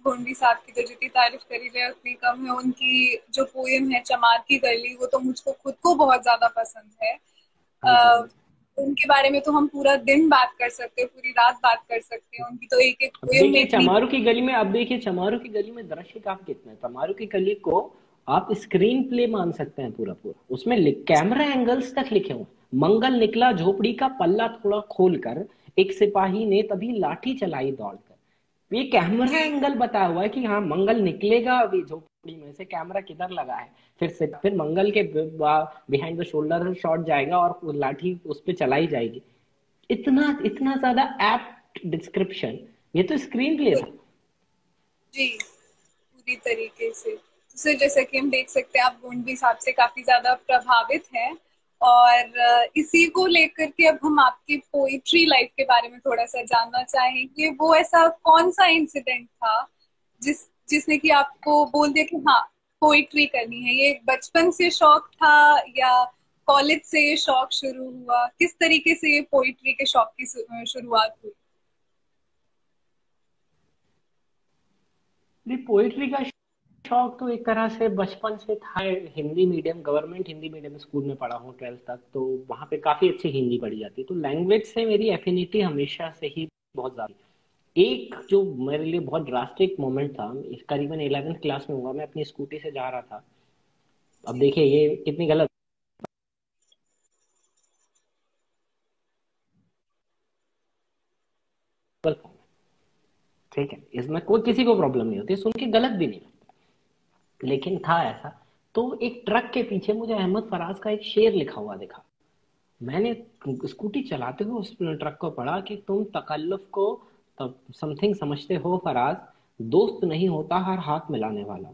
गोंडी साहब की तो जितनी तारीफ करी जाए उतनी कम है। उनकी जो पोयम है चमार की गली, वो तो मुझको खुद को बहुत ज्यादा पसंद है। हाँ जी, हाँ अ, जी। उनके बारे में तो हम पूरा दिन बात कर सकते हैं, पूरी रात बात कर सकते हैं। उनकी तो एक एक अब पोयम में देखिए इतनी। चमारू की गली में, अब देखिए चमारू की गली में दृश्य काम कितना है। चमारू की गली को आप स्क्रीन प्ले मान सकते हैं पूरा पूरा। उसमें कैमरा एंगल्स तक लिखे हुए हैं। मंगल निकला झोपड़ी का पल्ला थोड़ा खोल कर, एक सिपाही ने तभी लाठी चलाई दौड़कर। ये कैमरा जी। एंगल बताया हुआ है कि हाँ मंगल निकलेगा अभी झोपड़ी में से, कैमरा किधर लगा है, फिर मंगल के बिहाइंड द शोल्डर शॉट जाएगा और वो लाठी उस पर चलाई जाएगी। इतना इतना ज्यादा एप्ट डिस्क्रिप्शन। ये तो स्क्रीन प्ले था। जी, पूरी तरीके से। तो फिर जैसा कि हम देख सकते हैं, आप गोंडवी साहब से काफी ज्यादा प्रभावित हैं। और इसी को लेकर के अब हम आपकी पोइट्री लाइफ के बारे में थोड़ा सा जानना चाहेंगे। वो ऐसा कौन सा इंसिडेंट था जिसने कि आपको बोल दिया कि हाँ, पोइट्री करनी है? ये बचपन से शौक था या कॉलेज से ये शौक शुरू हुआ? किस तरीके से ये पोइट्री के शौक की शुरुआत हुई? नहीं, पोइट्री का शौक तो एक तरह से बचपन से था। Hindi medium, government Hindi medium school में पढ़ा हूँ 12th तक, तो वहाँ पे काफी अच्छी हिंदी पढ़ी जाती, तो लैंग्वेज से मेरी एफिनिटी हमेशा से ही बहुत ज्यादा। एक जो मेरे लिए बहुत ड्रास्टिक मोमेंट था, करीबन 11th क्लास में हुआ। मैं अपनी स्कूटी से जा रहा था। अब जी। देखिए ये कितनी गलत, ठीक है, इसमें कोई किसी को प्रॉब्लम नहीं होती, सुन के गलत भी नहीं लगता, लेकिन था ऐसा। तो एक ट्रक के पीछे मुझे अहमद फराज का एक शेर लिखा हुआ दिखा। मैंने स्कूटी चलाते हुए उस ट्रक को पढ़ा कि तुम तकल्लुफ को तब समथिंग समझते हो फराज, दोस्त नहीं होता हर हाथ मिलाने वाला।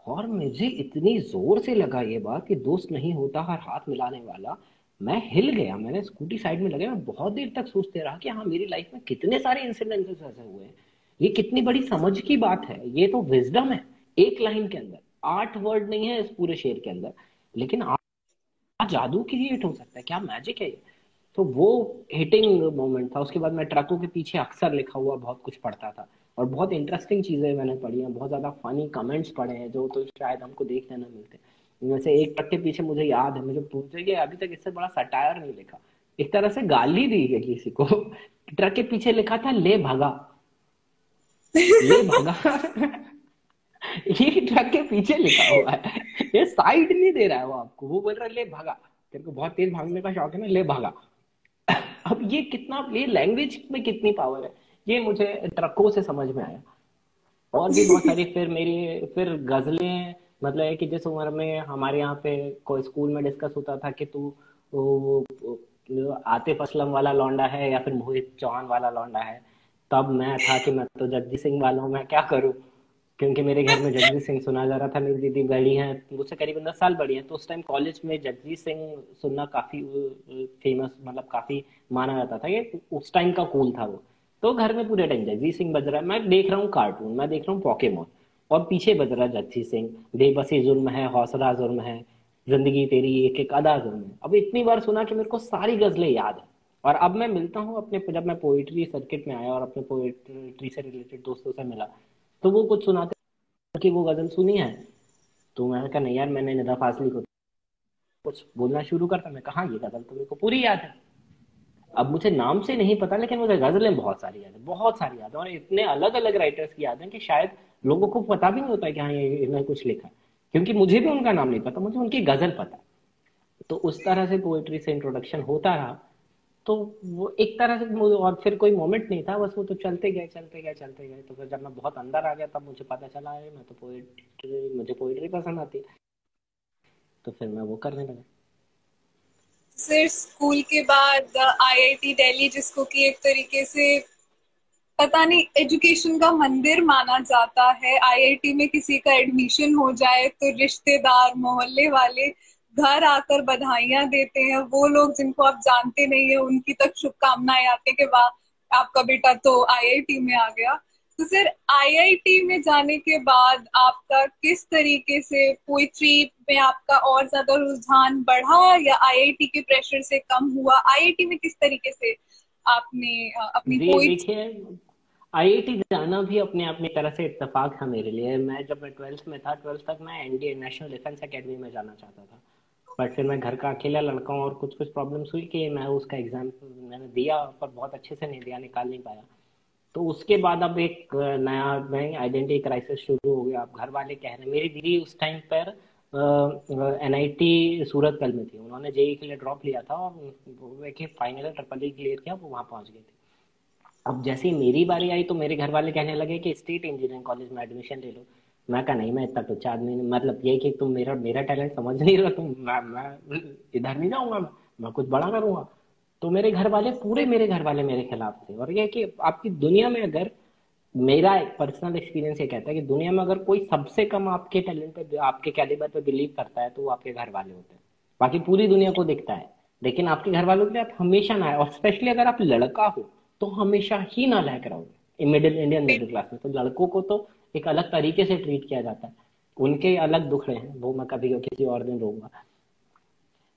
और मुझे इतनी जोर से लगा ये बात कि दोस्त नहीं होता हर हाथ मिलाने वाला, मैं हिल गया, मैंने स्कूटी साइड में लगा, मैं बहुत देर तक सोचते रहा कि हाँ मेरी लाइफ में कितने सारे इंसिडेंसेस ऐसे हुए हैं, ये कितनी बड़ी समझ की बात है, ये तो विजडम है। एक लाइन के अंदर 8 वर्ड नहीं है इस पूरे शेर के अंदर, लेकिन जादू क्रिएट हो सकता है, क्या मैजिक है ये। तो वो हिटिंग मोमेंट था। उसके बाद मैं ट्रकों के पीछे अक्सर लिखा हुआ बहुत कुछ पढ़ता था, और बहुत इंटरेस्टिंग चीजें मैंने पढ़ी हैं, बहुत ज्यादा फनी कमेंट्स पढ़े हैं जो तो शायद हमको देखने ना मिलते। इनमें से एक ट्रक के पीछे मुझे याद है, मुझे पूछे कि अभी तक इससे बड़ा सटायर नहीं लिखा, एक तरह से गाली दी गई किसी को। ट्रक के पीछे लिखा था ले भगा, ले भगा। ये ट्रक के पीछे लिखा हुआ है, ये साइड नहीं दे रहा है वो आपको, वो बोल रहा है ले भागा, तेरे को बहुत तेज भागने का शौक है ना, ले भागा। अब ये कितना, ये लैंग्वेज में कितनी पावर है, ये मुझे ट्रकों से समझ में आया। और भी बहुत सारी फिर मेरी फिर गजलें, मतलब है कि जिस उम्र में हमारे यहाँ पे कोई स्कूल में डिस्कस होता था कि तू आतिफ असलम वाला लौंडा है या फिर मोहित चौहान वाला लौंडा है, तब मैं था कि मैं तो जगजीत सिंह वाला हूँ, मैं क्या करूँ। क्योंकि मेरे घर में जगजीत सिंह सुना जा रहा था, मेरी दीदी बड़ी है मुझसे करीबन 10 साल बड़ी है, तो उस टाइम कॉलेज में जगजीत सिंह सुनना काफी फेमस, मतलब काफी माना जाता था, ये उस टाइम का कूल था वो। तो घर में पूरे टाइम जगजीत सिंह बज रहा है, मैं देख रहा हूँ कार्टून, मैं देख रहा हूँ पॉकेमोन, और पीछे बज रहा है जगजीत सिंह, बेबसी जुल्म है, हौसला जुर्म है, जिंदगी तेरी एक एक अदा जुर्म है। अब इतनी बार सुना कि मेरे को सारी गजलें याद है। और अब मैं मिलता हूँ अपने, जब मैं पोइट्री सर्किट में आया और अपने पोइट्री से रिलेटेड दोस्तों से मिला, तो वो कुछ सुनाते कि वो गजल सुनी है। तो मैंने कहा नहीं यार, मैंने निदा फाजली को कुछ बोलना शुरू करता, मैं कहा ये गजल तो मेरे को पूरी याद है। अब मुझे नाम से नहीं पता, लेकिन मुझे गजलें बहुत सारी याद है, बहुत सारी याद है, और इतने अलग अलग राइटर्स की याद है कि शायद लोगों को पता भी नहीं होता है कि हाँ ये इन्होंने कुछ लिखा है। क्योंकि मुझे भी उनका नाम नहीं पता, मुझे उनकी गजल पता है। तो उस तरह से पोएट्री से इंट्रोडक्शन होता रहा। तो वो एक तरह से और फिर कोई मोमेंट नहीं था, बस वो तो चलते गए चलते गए चलते गए। तो फिर जब मैं बहुत अंदर आ गया तब मुझे पता चला है मैं तो पोएट्री, मुझे पोएट्री पसंद आती है, तो फिर मैं वो करने लगा। फिर स्कूल के बाद आईआईटी दिल्ली, जिसको कि एक तरीके से पता नहीं एजुकेशन का मंदिर माना जाता है, आईआईटी में किसी का एडमिशन हो जाए तो रिश्तेदार मोहल्ले वाले घर आकर बधाइयां देते हैं, वो लोग जिनको आप जानते नहीं है उनकी तक शुभकामनाएं आती है कि वाह आपका बेटा तो आईआईटी में आ गया। तो फिर आईआईटी में जाने के बाद आपका किस तरीके से पोइट्री में आपका और ज्यादा रुझान बढ़ा या आईआईटी के प्रेशर से कम हुआ? आईआईटी में किस तरीके से आपने अपनी जी पोइट्री? देखिए, आईआईटी जाना भी अपने आप में एक तरह से इत्तेफाक था मेरे लिए। मैं जब मैं 12th में था, 12th तक मैं एनडीए नेशनल डिफेंस एकेडमी में जाना चाहता था, बट फिर मैं घर का अकेला लड़का हूँ और कुछ कुछ प्रॉब्लम्स हुई कि मैं उसका एग्जाम मैंने दिया पर बहुत अच्छे से नहीं दिया, निकाल नहीं पाया। तो उसके बाद अब एक नया नई आइडेंटिटी क्राइसिस शुरू हो गया। अब घर वाले कह रहे हैं, मेरी दीदी उस टाइम पर एनआईटी सूरतगल में थी, उन्होंने जेई के लिए ड्रॉप लिया था और वो एक फाइनल ट्रिपल ई क्लियर किया, वो वहाँ पहुंच गई थी। अब जैसे ही मेरी बारी आई तो मेरे घर वाले कहने लगे कि स्टेट इंजीनियरिंग कॉलेज में एडमिशन ले लो। मैं कहा नहीं, मैं इतना टुच्चा आदमी नहीं, मतलब ये कि तुम मेरा मेरा टैलेंट समझ नहीं रहा, तुम मैं इधर नहीं जाऊंगा, मैं कुछ बड़ा करूंगा। तो मेरे घर वाले, पूरे मेरे घर वाले मेरे खिलाफ थे। और ये कि आपकी दुनिया में अगर, मेरा एक पर्सनल एक्सपीरियंस ये कहता है कि दुनिया में अगर कोई सबसे कम आपके टैलेंट पे, आपके कैलिबर पे बिलीव करता है तो वो आपके घर वाले होते हैं। बाकी पूरी दुनिया को दिखता है, लेकिन आपके घर वालों के साथ हमेशा ना है, और स्पेशली अगर आप लड़का हो तो हमेशा ही ना लायक रहोगे। मिडिल इंडियन मिडिल क्लास में तो लड़कों को तो एक अलग तरीके से ट्रीट किया जाता है, उनके अलग दुखड़े हैं, वो मैं कभी किसी और दिन रहूंगा।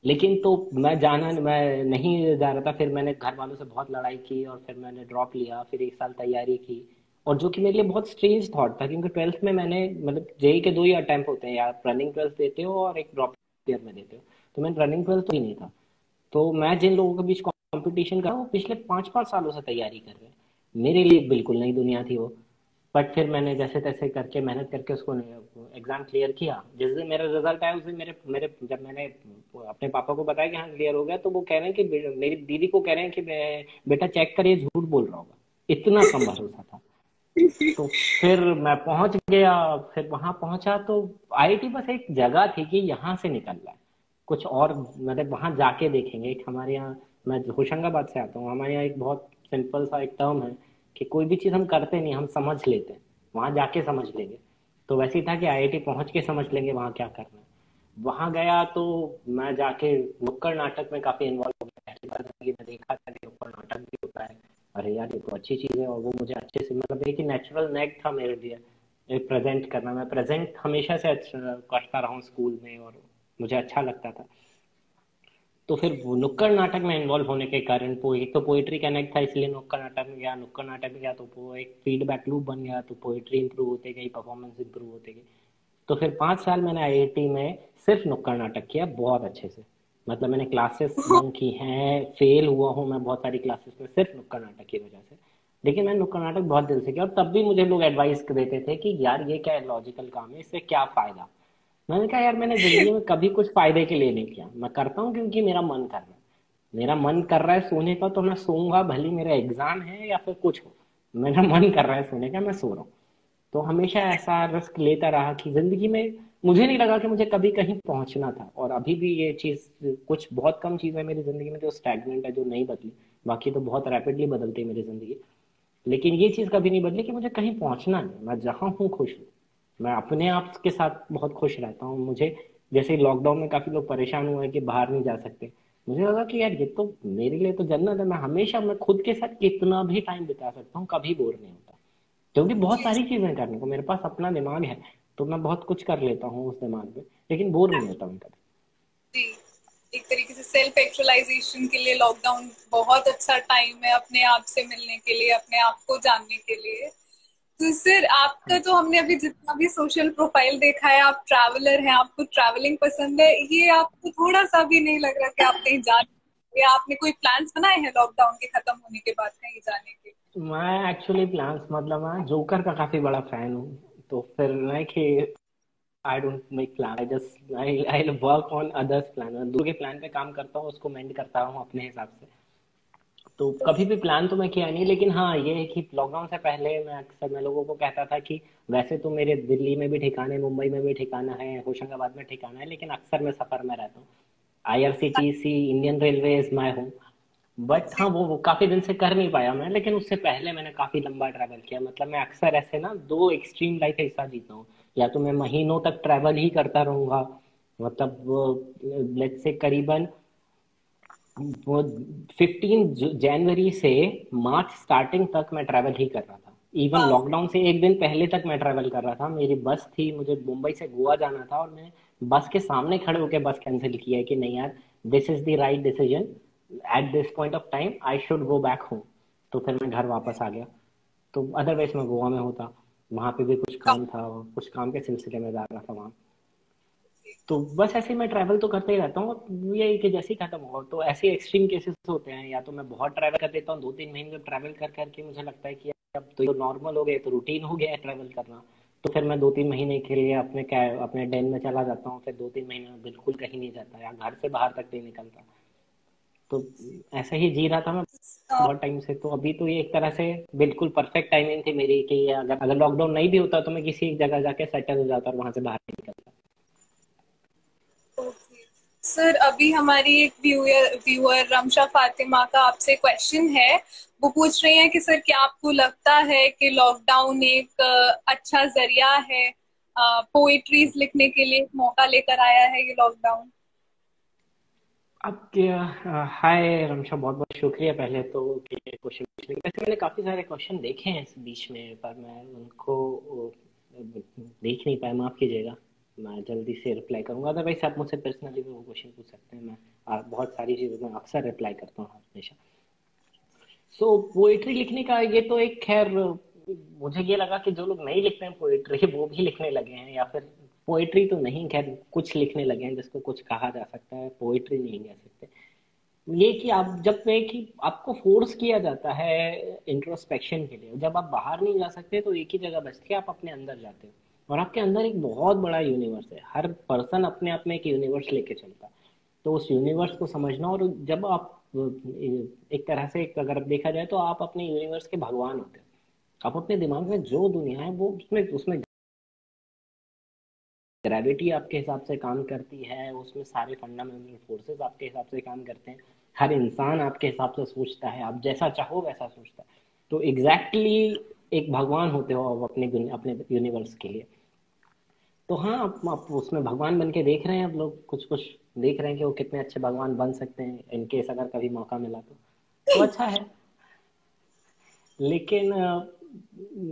लेकिन तो मैं नहीं जा रहा था। फिर मैंने घर वालों से बहुत लड़ाई की और फिर मैंने ड्रॉप लिया, फिर 1 साल तैयारी की। और जो कि मेरे लिए बहुत स्ट्रेंज थॉट था, क्योंकि 12th में मैंने, मतलब जेई के 2 ही अटेम्प्ट होते हैं, या रनिंग 12th देते हो और एक ड्रॉप ईयर में देते हो। तो मैं रनिंग 12th तो ही नहीं था। तो मैं जिन लोगों के बीच कंपटीशन कर रहा हूँ, वो पिछले 5-5 सालों से तैयारी कर रहे हैं, मेरे लिए बिल्कुल नई दुनिया थी वो। बट फिर मैंने जैसे तैसे करके मेहनत करके उसको एग्जाम क्लियर किया। जिस दिन मेरा रिजल्ट आया उस दिन मेरे मेरे जब मैंने अपने पापा को बताया कि हाँ क्लियर हो गया, तो वो कह रहे हैं कि मेरी दीदी को कह रहे हैं कि बेटा चेक करिए, झूठ बोल रहा होगा, इतना कम भरोसा था। तो फिर मैं पहुंच गया, फिर वहां पहुंचा तो आईआईटी बस एक जगह थी कि यहाँ से निकलना है कुछ और, मतलब वहां जाके देखेंगे। एक हमारे यहाँ, मैं होशंगाबाद से आता हूँ, हमारे यहाँ एक बहुत सिंपल सा एक टर्म है कि कोई भी चीज हम करते नहीं, हम समझ लेते हैं, वहां जाके समझ लेंगे। तो वैसे ही था कि आईआईटी पहुंच के समझ लेंगे वहां क्या करना है। वहां गया तो मैं जाके नुक्कड़ नाटक में काफी इन्वॉल्व हो गया। पहली बार जिंदगी में देखा था कि नुक्कड़ नाटक भी होता है। अरे यार, ये तो अच्छी चीज है। और वो मुझे अच्छे से, मतलब एक नेचुरल नेक था मेरे लिए एक प्रेजेंट करना। मैं प्रेजेंट हमेशा से अच्छा करता रहा हूँ स्कूल में, और मुझे अच्छा लगता था। तो फिर वो नुक्कड़ नाटक में इन्वॉल्व होने के कारण एक तो पोइट्री कनेक्ट था, इसलिए नुक्कड़ नाटक में गया। नुक्कड़ नाटक में गया तो वो एक फीडबैक लूप बन गया, तो पोइट्री इंप्रूव होते गई, परफॉर्मेंस इंप्रूव होते गई। तो फिर 5 साल मैंने आईआईटी में सिर्फ नुक्कड़ नाटक किया, बहुत अच्छे से। मतलब मैंने क्लासेस बंक की हैं, फेल हुआ हूँ मैं बहुत सारी क्लासेस में सिर्फ नुक्कड़ नाटक की वजह से। लेकिन मैंने नुक्कड़ नाटक बहुत दिल से किया, और तब भी मुझे लोग एडवाइस देते थे कि यार ये क्या लॉजिकल काम है, इससे क्या फायदा। मैंने कहा यार, मैंने जिंदगी में कभी कुछ फायदे के लिए नहीं किया, मैं करता हूँ क्योंकि मेरा मन कर रहा है। मेरा मन कर रहा है सोने का तो मैं सोऊंगा, भले मेरा एग्जाम है या फिर कुछ हो। मेरा मन कर रहा है सोने का, मैं सो रहा हूँ। तो हमेशा ऐसा रिस्क लेता रहा कि जिंदगी में मुझे नहीं लगा कि मुझे कभी कहीं पहुंचना था। और अभी भी ये चीज, कुछ बहुत कम चीजें मेरी जिंदगी में जो स्टैग्नेंट है, जो नहीं बदली। बाकी तो बहुत रैपिडली बदलती है मेरी जिंदगी। लेकिन ये चीज कभी नहीं बदली कि मुझे कहीं पहुंचना नहीं, मैं जहां हूँ खुश हूँ। मैं अपने आप के साथ बहुत खुश रहता हूँ। मुझे जैसे लॉकडाउन में काफी लोग परेशान हुए कि बाहर नहीं जा सकते, मुझे लगा कि यार ये तो मेरे लिए तो जन्नत है। मैं खुद के साथ कितना भी टाइम बिता सकता हूँ, कभी बोर नहीं होता। क्योंकि बहुत जी सारी चीजें करने को मेरे पास अपना दिमाग है, तो मैं बहुत कुछ कर लेता हूँ उस दिमाग में, लेकिन बोर नहीं होता मैं कभी। जी। एक तरीके से सेल्फ एक्चुअलाइजेशन के लिए लॉकडाउन बहुत अच्छा टाइम है, अपने आप से मिलने के लिए, अपने आप को जानने के लिए। तो सर, आपका हाँ। तो हमने अभी जितना भी सोशल प्रोफाइल देखा है, आप ट्रैवलर हैं, आपको ट्रैवलिंग पसंद है। ये आपको थोड़ा सा भी नहीं लग रहा कि आप कहीं जा रहे हैं, या आपने कोई प्लान्स बनाए हैं लॉकडाउन के खत्म होने के बाद कहीं जाने के? मैं एक्चुअली प्लान्स, मतलब मैं जोकर का काफी बड़ा फैन हूँ, तो फिर मैं कि I don't make plan, I just I work on others plan. मैं दूसरे के प्लान पे काम करता हूँ, उसको मेंड करता हूँ अपने हिसाब से। तो कभी भी प्लान तो मैं किया नहीं, लेकिन हाँ ये है कि लॉकडाउन से पहले मैं लोगों को कहता था कि वैसे तो मेरे दिल्ली में भी ठिकाने, मुंबई में भी ठिकाना है, होशंगाबाद में ठिकाना है, लेकिन अक्सर मैं सफर में रहता हूँ। आईआरसीटीसी, इंडियन रेलवेज मैं हूँ। बट हाँ, वो काफी दिन से कर नहीं पाया मैं, लेकिन उससे पहले मैंने काफी लंबा ट्रैवल किया। मतलब मैं अक्सर ऐसे ना दो एक्सट्रीम लाइफ एक साथ जीता हूँ। या तो मैं महीनों तक ट्रैवल ही करता रहूंगा, मतलब लेट्स से करीबन वो 15 जनवरी से मार्च स्टार्टिंग तक मैं ट्रैवल ही कर रहा था। इवन हाँ। लॉकडाउन से एक दिन पहले तक मैं ट्रैवल कर रहा था। मेरी बस थी, मुझे मुंबई से गोवा जाना था, और मैं बस के सामने खड़े होकर बस कैंसिल किया है कि नहीं यार, this is the right decision, at this point of time I should go back home. तो फिर मैं घर वापस आ गया। तो अदरवाइज मैं गोवा में होता, वहां पे भी कुछ काम था, कुछ काम के सिलसिले में जा रहा था वहाँ। तो बस ऐसे ही मैं ट्रैवल तो करते ही रहता हूँ। ये है कि जैसे ही खत्म होगा तो ऐसे एक्सट्रीम केसेस होते हैं, या तो मैं बहुत ट्रैवल कर देता हूँ 2-3 महीने जब ट्रैवल कर करके मुझे लगता है कि अब तो नॉर्मल हो गया, तो रूटीन हो गया है ट्रैवल करना। तो फिर मैं 2-3 महीने के लिए अपने डेन में चला जाता हूँ, फिर 2-3 महीने में बिल्कुल कहीं नहीं जाता या घर से बाहर तक नहीं निकलता। तो ऐसा ही जी रहा था मैं बहुत टाइम से। तो अभी तो ये एक तरह से बिल्कुल परफेक्ट टाइमिंग थी मेरी कि अगर अगर लॉकडाउन नहीं भी होता तो मैं किसी एक जगह जाके सेटल हो जाता और वहां से बाहर नहीं निकलता। ओके सर, अभी हमारी एक व्यूअर रमशा फातिमा का आपसे क्वेश्चन है। वो पूछ रही हैं कि सर, क्या आपको लगता है कि लॉकडाउन एक अच्छा जरिया है, पोएट्रीज लिखने के लिए एक मौका लेकर आया है ये लॉकडाउन? अब क्या, हाय रमशा, बहुत बहुत शुक्रिया पहले तो कि क्वेश्चन पूछने के लिए। वैसे मैंने काफ़ी सारे क्वेश्चन देखे हैं इस बीच में, पर मैं उनको देख नहीं पाया, माफ़ कीजिएगा। मैं जल्दी से रिप्लाई करूंगा, अदरवाइज आप मुझसे पर्सनली भी वो क्वेश्चन पूछ सकते हैं। मैं बहुत सारी चीज़ों में अक्सर रिप्लाई करता हूँ हमेशा। सो पोएट्री लिखने का ये तो एक खैर, मुझे ये लगा कि जो लोग नहीं लिखते हैं पोएट्री वो भी लिखने लगे हैं, या फिर पोएट्री तो नहीं, खैर कुछ लिखने लगे हैं जिसको कुछ कहा जा सकता है, पोएट्री नहीं कह सकते। ये कि आप जब पे कि आपको फोर्स किया जाता है इंट्रोस्पेक्शन के लिए, जब आप बाहर नहीं जा सकते तो एक ही जगह बचती है, आप अपने अंदर जाते हो। और आपके अंदर एक बहुत बड़ा यूनिवर्स है, हर पर्सन अपने आप में एक यूनिवर्स लेके चलता है। तो उस यूनिवर्स को समझना, और जब आप एक तरह से अगर देखा जाए तो आप अपने यूनिवर्स के भगवान होते हो। आप अपने दिमाग में जो दुनिया है वो उसमें उसमें ग्रेविटी आपके हिसाब से काम करती है, उसमें सारे फंडामेंटल फोर्सेस आपके हिसाब से काम करते हैं। हर इंसान आपके हिसाब से सोचता है, आप जैसा चाहो वैसा सोचता है। तो एग्जैक्टली एक भगवान होते हो आप अपने अपने यूनिवर्स के लिए। तो हाँ, आप उसमें भगवान बन के देख रहे हैं, अब लोग कुछ कुछ देख रहे हैं कि वो कितने अच्छे भगवान बन सकते हैं, इनकेस अगर कभी मौका मिला तो अच्छा है। लेकिन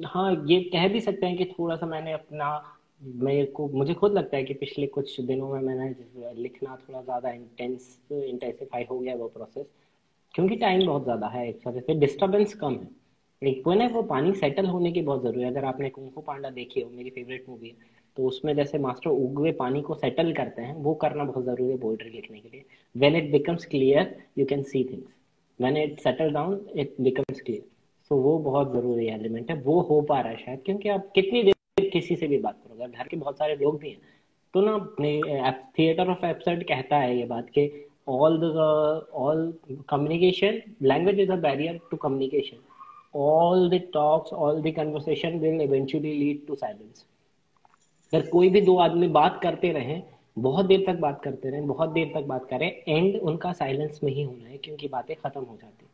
हाँ, ये कह भी सकते हैं कि थोड़ा सा मैंने अपना, मेरे को मुझे खुद लगता है कि पिछले कुछ दिनों में मैंने लिखना थोड़ा ज़्यादा इंटेंसिफाई हो गया वो प्रोसेस, क्योंकि टाइम बहुत ज़्यादा है, एक तरह से डिस्टर्बेंस कम है। एक वो ना, वो पानी सेटल होने की बहुत ज़रूरी है। अगर आपने कुंफू पांडा देखी हो, मेरी फेवरेट मूवी है, तो उसमें जैसे मास्टर उगवे पानी को सेटल करते हैं, वो करना बहुत ज़रूरी है पोइट्री लिखने के लिए। When it becomes clear you can see things, when it settle down it becomes clear. So वो बहुत ज़रूरी एलिमेंट है, वो हो पा रहा है शायद, क्योंकि आप कितनी देर किसी से भी बात करोगे, घर के बहुत सारे लोग भी हैं, तो ना अपने थिएटर ऑफ एब्सर्ड कहता है ये बात कि all communication, language is a barrier to communication. All the talks, all the conversation will eventually lead to silence. अगर कोई भी दो आदमी बात करते रहें, बहुत देर तक बात करते रहें, बहुत देर तक बात करें, एंड उनका साइलेंस में ही होना है, क्योंकि बातें खत्म हो जाती हैं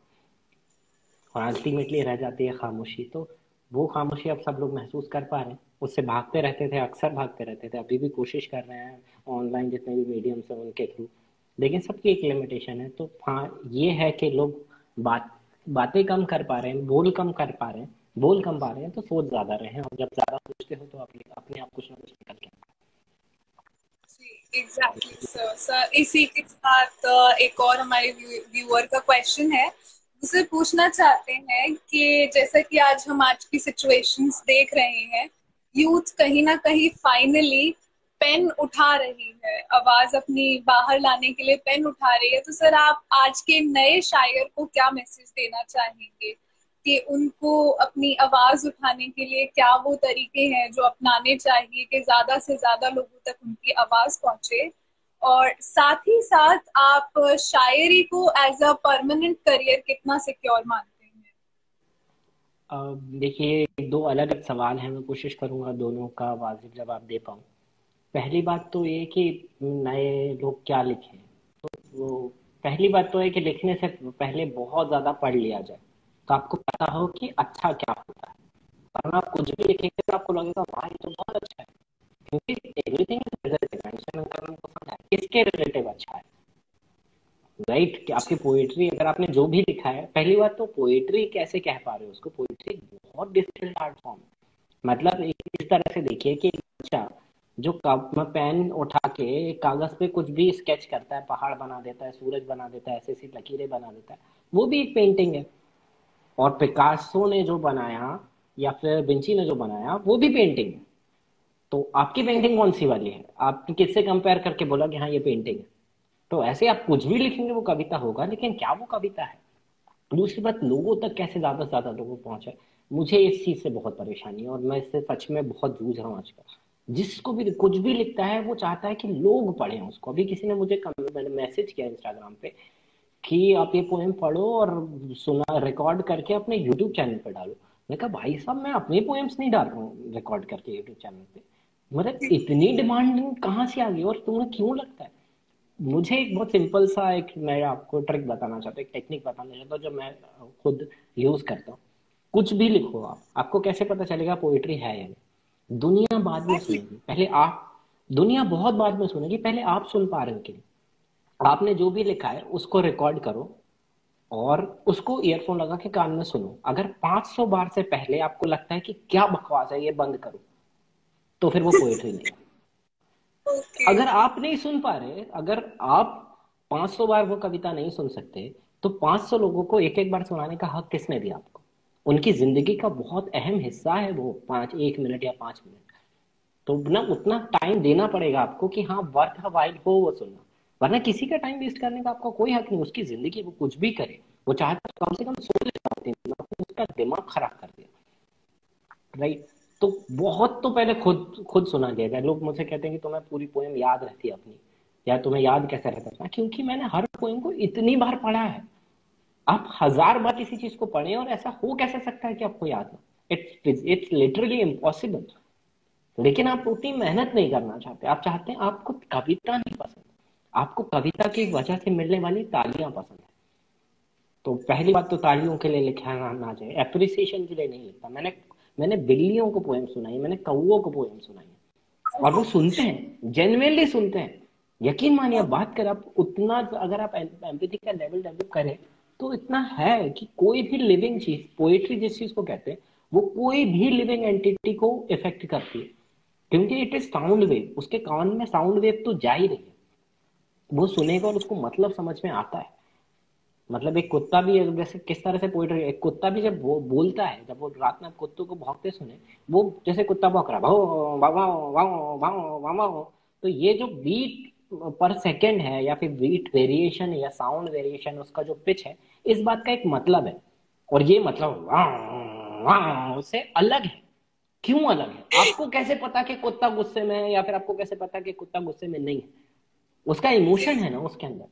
और अल्टीमेटली रह जाती है खामोशी। तो वो खामोशी अब सब लोग महसूस कर पा रहे हैं। उससे भागते रहते थे, अक्सर भागते रहते थे, अभी भी कोशिश कर रहे हैं ऑनलाइन जितने भी मीडियम्स हैं उनके थ्रू, लेकिन सबकी एक लिमिटेशन है। तो हाँ, ये है कि लोग बातें कम कर पा रहे हैं, बोल कम कर पा रहे हैं, बोल कम पा रहे हैं, तो सोच ज्यादा रहे हैं, और जब ज्यादा सोचते हो तो अपने आप कुछ ना कुछ निकल के आता एग्जैक्टली सर। सर इसी के साथ एक और हमारे व्यूअर का क्वेश्चन है, उसे पूछना चाहते हैं कि जैसा कि आज की सिचुएशंस देख रहे हैं, यूथ कहीं ना कहीं फाइनली पेन उठा रही है, आवाज अपनी बाहर लाने के लिए पेन उठा रही है। तो सर आप आज के नए शायर को क्या मैसेज देना चाहेंगे कि उनको अपनी आवाज उठाने के लिए क्या वो तरीके हैं जो अपनाने चाहिए कि ज्यादा से ज्यादा लोगों तक उनकी आवाज पहुंचे? और साथ ही साथ आप शायरी को एज अ परमानेंट करियर कितना सिक्योर मानते हैं? देखिए, दो अलग अलग सवाल हैं, मैं कोशिश करूंगा दोनों का वाजिब जवाब दे पाऊँ। पहली बात तो ये कि नए लोग क्या लिखें। वो पहली बात तो है कि लिखने से पहले बहुत ज्यादा पढ़ लिया जाए, तो आपको पता हो कि अच्छा क्या होता है। वरना आप कुछ भी लिखेंगे तो आपको लगेगा वाह ये तो बहुत अच्छा है, क्योंकि एवरीथिंग इज रिलेटिव। किसके रिलेटिव अच्छा है, राइट? कि आपकी पोएट्री, अगर आपने जो भी लिखा है, पहली बात तो पोएट्री कैसे कह पा रहे हो उसको, पोएट्री बहुत डिफिकल्ट आर्ट फॉर्म है। मतलब इस तरह से देखिए कि बच्चा जो कप में पेन उठा के एक कागज पे कुछ भी स्केच करता है, पहाड़ बना देता है, सूरज बना देता है, ऐसे ऐसी लकीरें बना देता है, वो भी एक पेंटिंग है। और पिकासो ने जो बनाया या फिर विंची ने जो बनाया वो भी पेंटिंग है। तो आपकी पेंटिंग कौन सी वाली है? आपने किससे कंपेयर करके बोला कि हाँ ये पेंटिंग है? तो ऐसे आप कुछ भी लिखेंगे वो कविता होगा, लेकिन क्या वो कविता है? दूसरी बात, लोगों तक कैसे ज्यादा से ज्यादा लोगों पहुंचे, मुझे इस चीज से बहुत परेशानी है, और मैं इससे सच में बहुत जूझ रहा हूँ आजकल। जिसको भी कुछ भी लिखता है वो चाहता है कि लोग पढ़ें उसको। अभी किसी ने मुझे मैसेज किया इंस्टाग्राम पे कि आप ये पोएम पढ़ो और सुना, रिकॉर्ड करके अपने यूट्यूब चैनल पे डालो। मैं कहा भाई साहब, मैं अपने पोएम्स नहीं डाल रहा हूँ रिकॉर्ड करके यूट्यूब चैनल पे। मतलब इतनी डिमांड कहाँ से आ गई, और तुम्हें क्यों लगता है? मुझे एक बहुत सिंपल सा, एक मैं आपको ट्रिक बताना चाहता हूँ, एक टेक्निक बताना चाहता हूँ जो मैं खुद यूज करता हूँ। कुछ भी लिखो आप, आपको कैसे पता चलेगा पोइट्री है या नहीं? दुनिया बाद में एग्जैक्टली। सुनेगी, पहले आप, दुनिया बहुत बाद में सुनेगी, पहले आप सुन पा रहे हो कि नहीं। आपने जो भी लिखा है उसको रिकॉर्ड करो और उसको ईयरफोन लगा के कान में सुनो। अगर 500 बार से पहले आपको लगता है कि क्या बकवास है ये, बंद करो, तो फिर वो पोएट्री नहीं है। ओके। अगर आप नहीं सुन पा रहे, अगर आप 500 बार वो कविता नहीं सुन सकते, तो 500 लोगों को एक एक बार सुनाने का हक किसने दिया आपको? उनकी जिंदगी का बहुत अहम हिस्सा है वो, 1 मिनट या 5 मिनट। तो ना उतना टाइम देना पड़ेगा आपको कि हाँ वर्थ वाइल हो वो सुनना। वरना किसी का टाइम वेस्ट करने का आपका कोई हक नहीं। उसकी जिंदगी, वो कुछ भी करे, वो चाहता है कम से कम 16 दिन उसका दिमाग खराब कर दिया, राइट? तो बहुत तो पहले खुद खुद सुना दिया जाए। लोग मुझसे कहते हैं कि तुम्हें पूरी पोएम याद रहती है अपनी, या तुम्हें याद कैसे रहता था? क्योंकि मैंने हर पोएम को इतनी बार पढ़ा है। आप 1000 बार किसी चीज को पढ़े और ऐसा हो कैसे सकता है कि आपको याद हो? It's literally impossible. लेकिन आप उतनी मेहनत नहीं करना चाहते। आप चाहते हैं, आपको कविता नहीं पसंद, आपको कविता की वजह से मिलने वाली तालियां पसंद है। तो पहली बात तो तालियों के लिए लिखा ना जाए, एप्रिसिएशन के लिए नहीं लिखता। मैंने मैंने बिल्लियों को पोएम सुनाई, मैंने कौओं को पोएम सुनाई, और वो सुनते हैं, जेन्युइनली सुनते हैं। यकीन मानिए, आप बात कर, आप उतना अगर आप एम्पैथी का लेवल डेवलप करें तो इतना है कि कोई भी लिविंग चीज, पोएट्री जिस चीज को कहते हैं, वो कोई भी लिविंग एंटिटी को इफेक्ट करती है, क्योंकि इट इज साउंड वेव। उसके कान में साउंड वेव तो जा ही रही है, वो सुनेगा और उसको मतलब समझ में आता है। मतलब एक कुत्ता भी जैसे किस तरह से पोइट्री, एक कुत्ता भी जब वो बोलता है, जब वो रात में आप कुत्तों को भौंकते सुने, वो जैसे कुत्ता भौंक रहा भाव भाव भाव भाव भाव, तो ये जो बीट पर सेकंड है या फिर बीट वेरिएशन या साउंड वेरिएशन, उसका जो पिच है, इस बात का एक मतलब है। और ये मतलब वाव वाव से अलग है। क्यों अलग है? आपको कैसे पता कि कुत्ता गुस्से में है, या फिर आपको कैसे पता कि कुत्ता गुस्से में नहीं है? उसका इमोशन है ना उसके अंदर।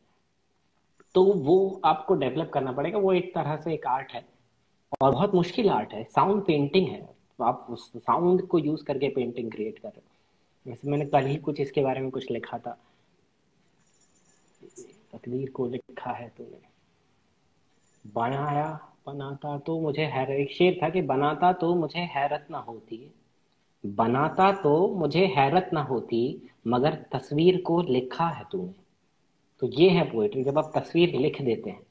तो वो आपको डेवलप करना पड़ेगा। वो एक तरह से एक आर्ट है, और बहुत मुश्किल आर्ट है, साउंड पेंटिंग है। तो आप उस साउंड को यूज करके पेंटिंग क्रिएट कर रहे हो। जैसे मैंने कल ही कुछ इसके बारे में कुछ लिखा था, तकदीर को लिखा है तूने, बनाया बनाता तो मुझे एक शेर था कि बनाता तो मुझे हैरत ना होती, बनाता तो मुझे हैरत ना होती, मगर तस्वीर को लिखा है तूने। तो ये है पोएट्री, जब आप तस्वीर लिख देते हैं।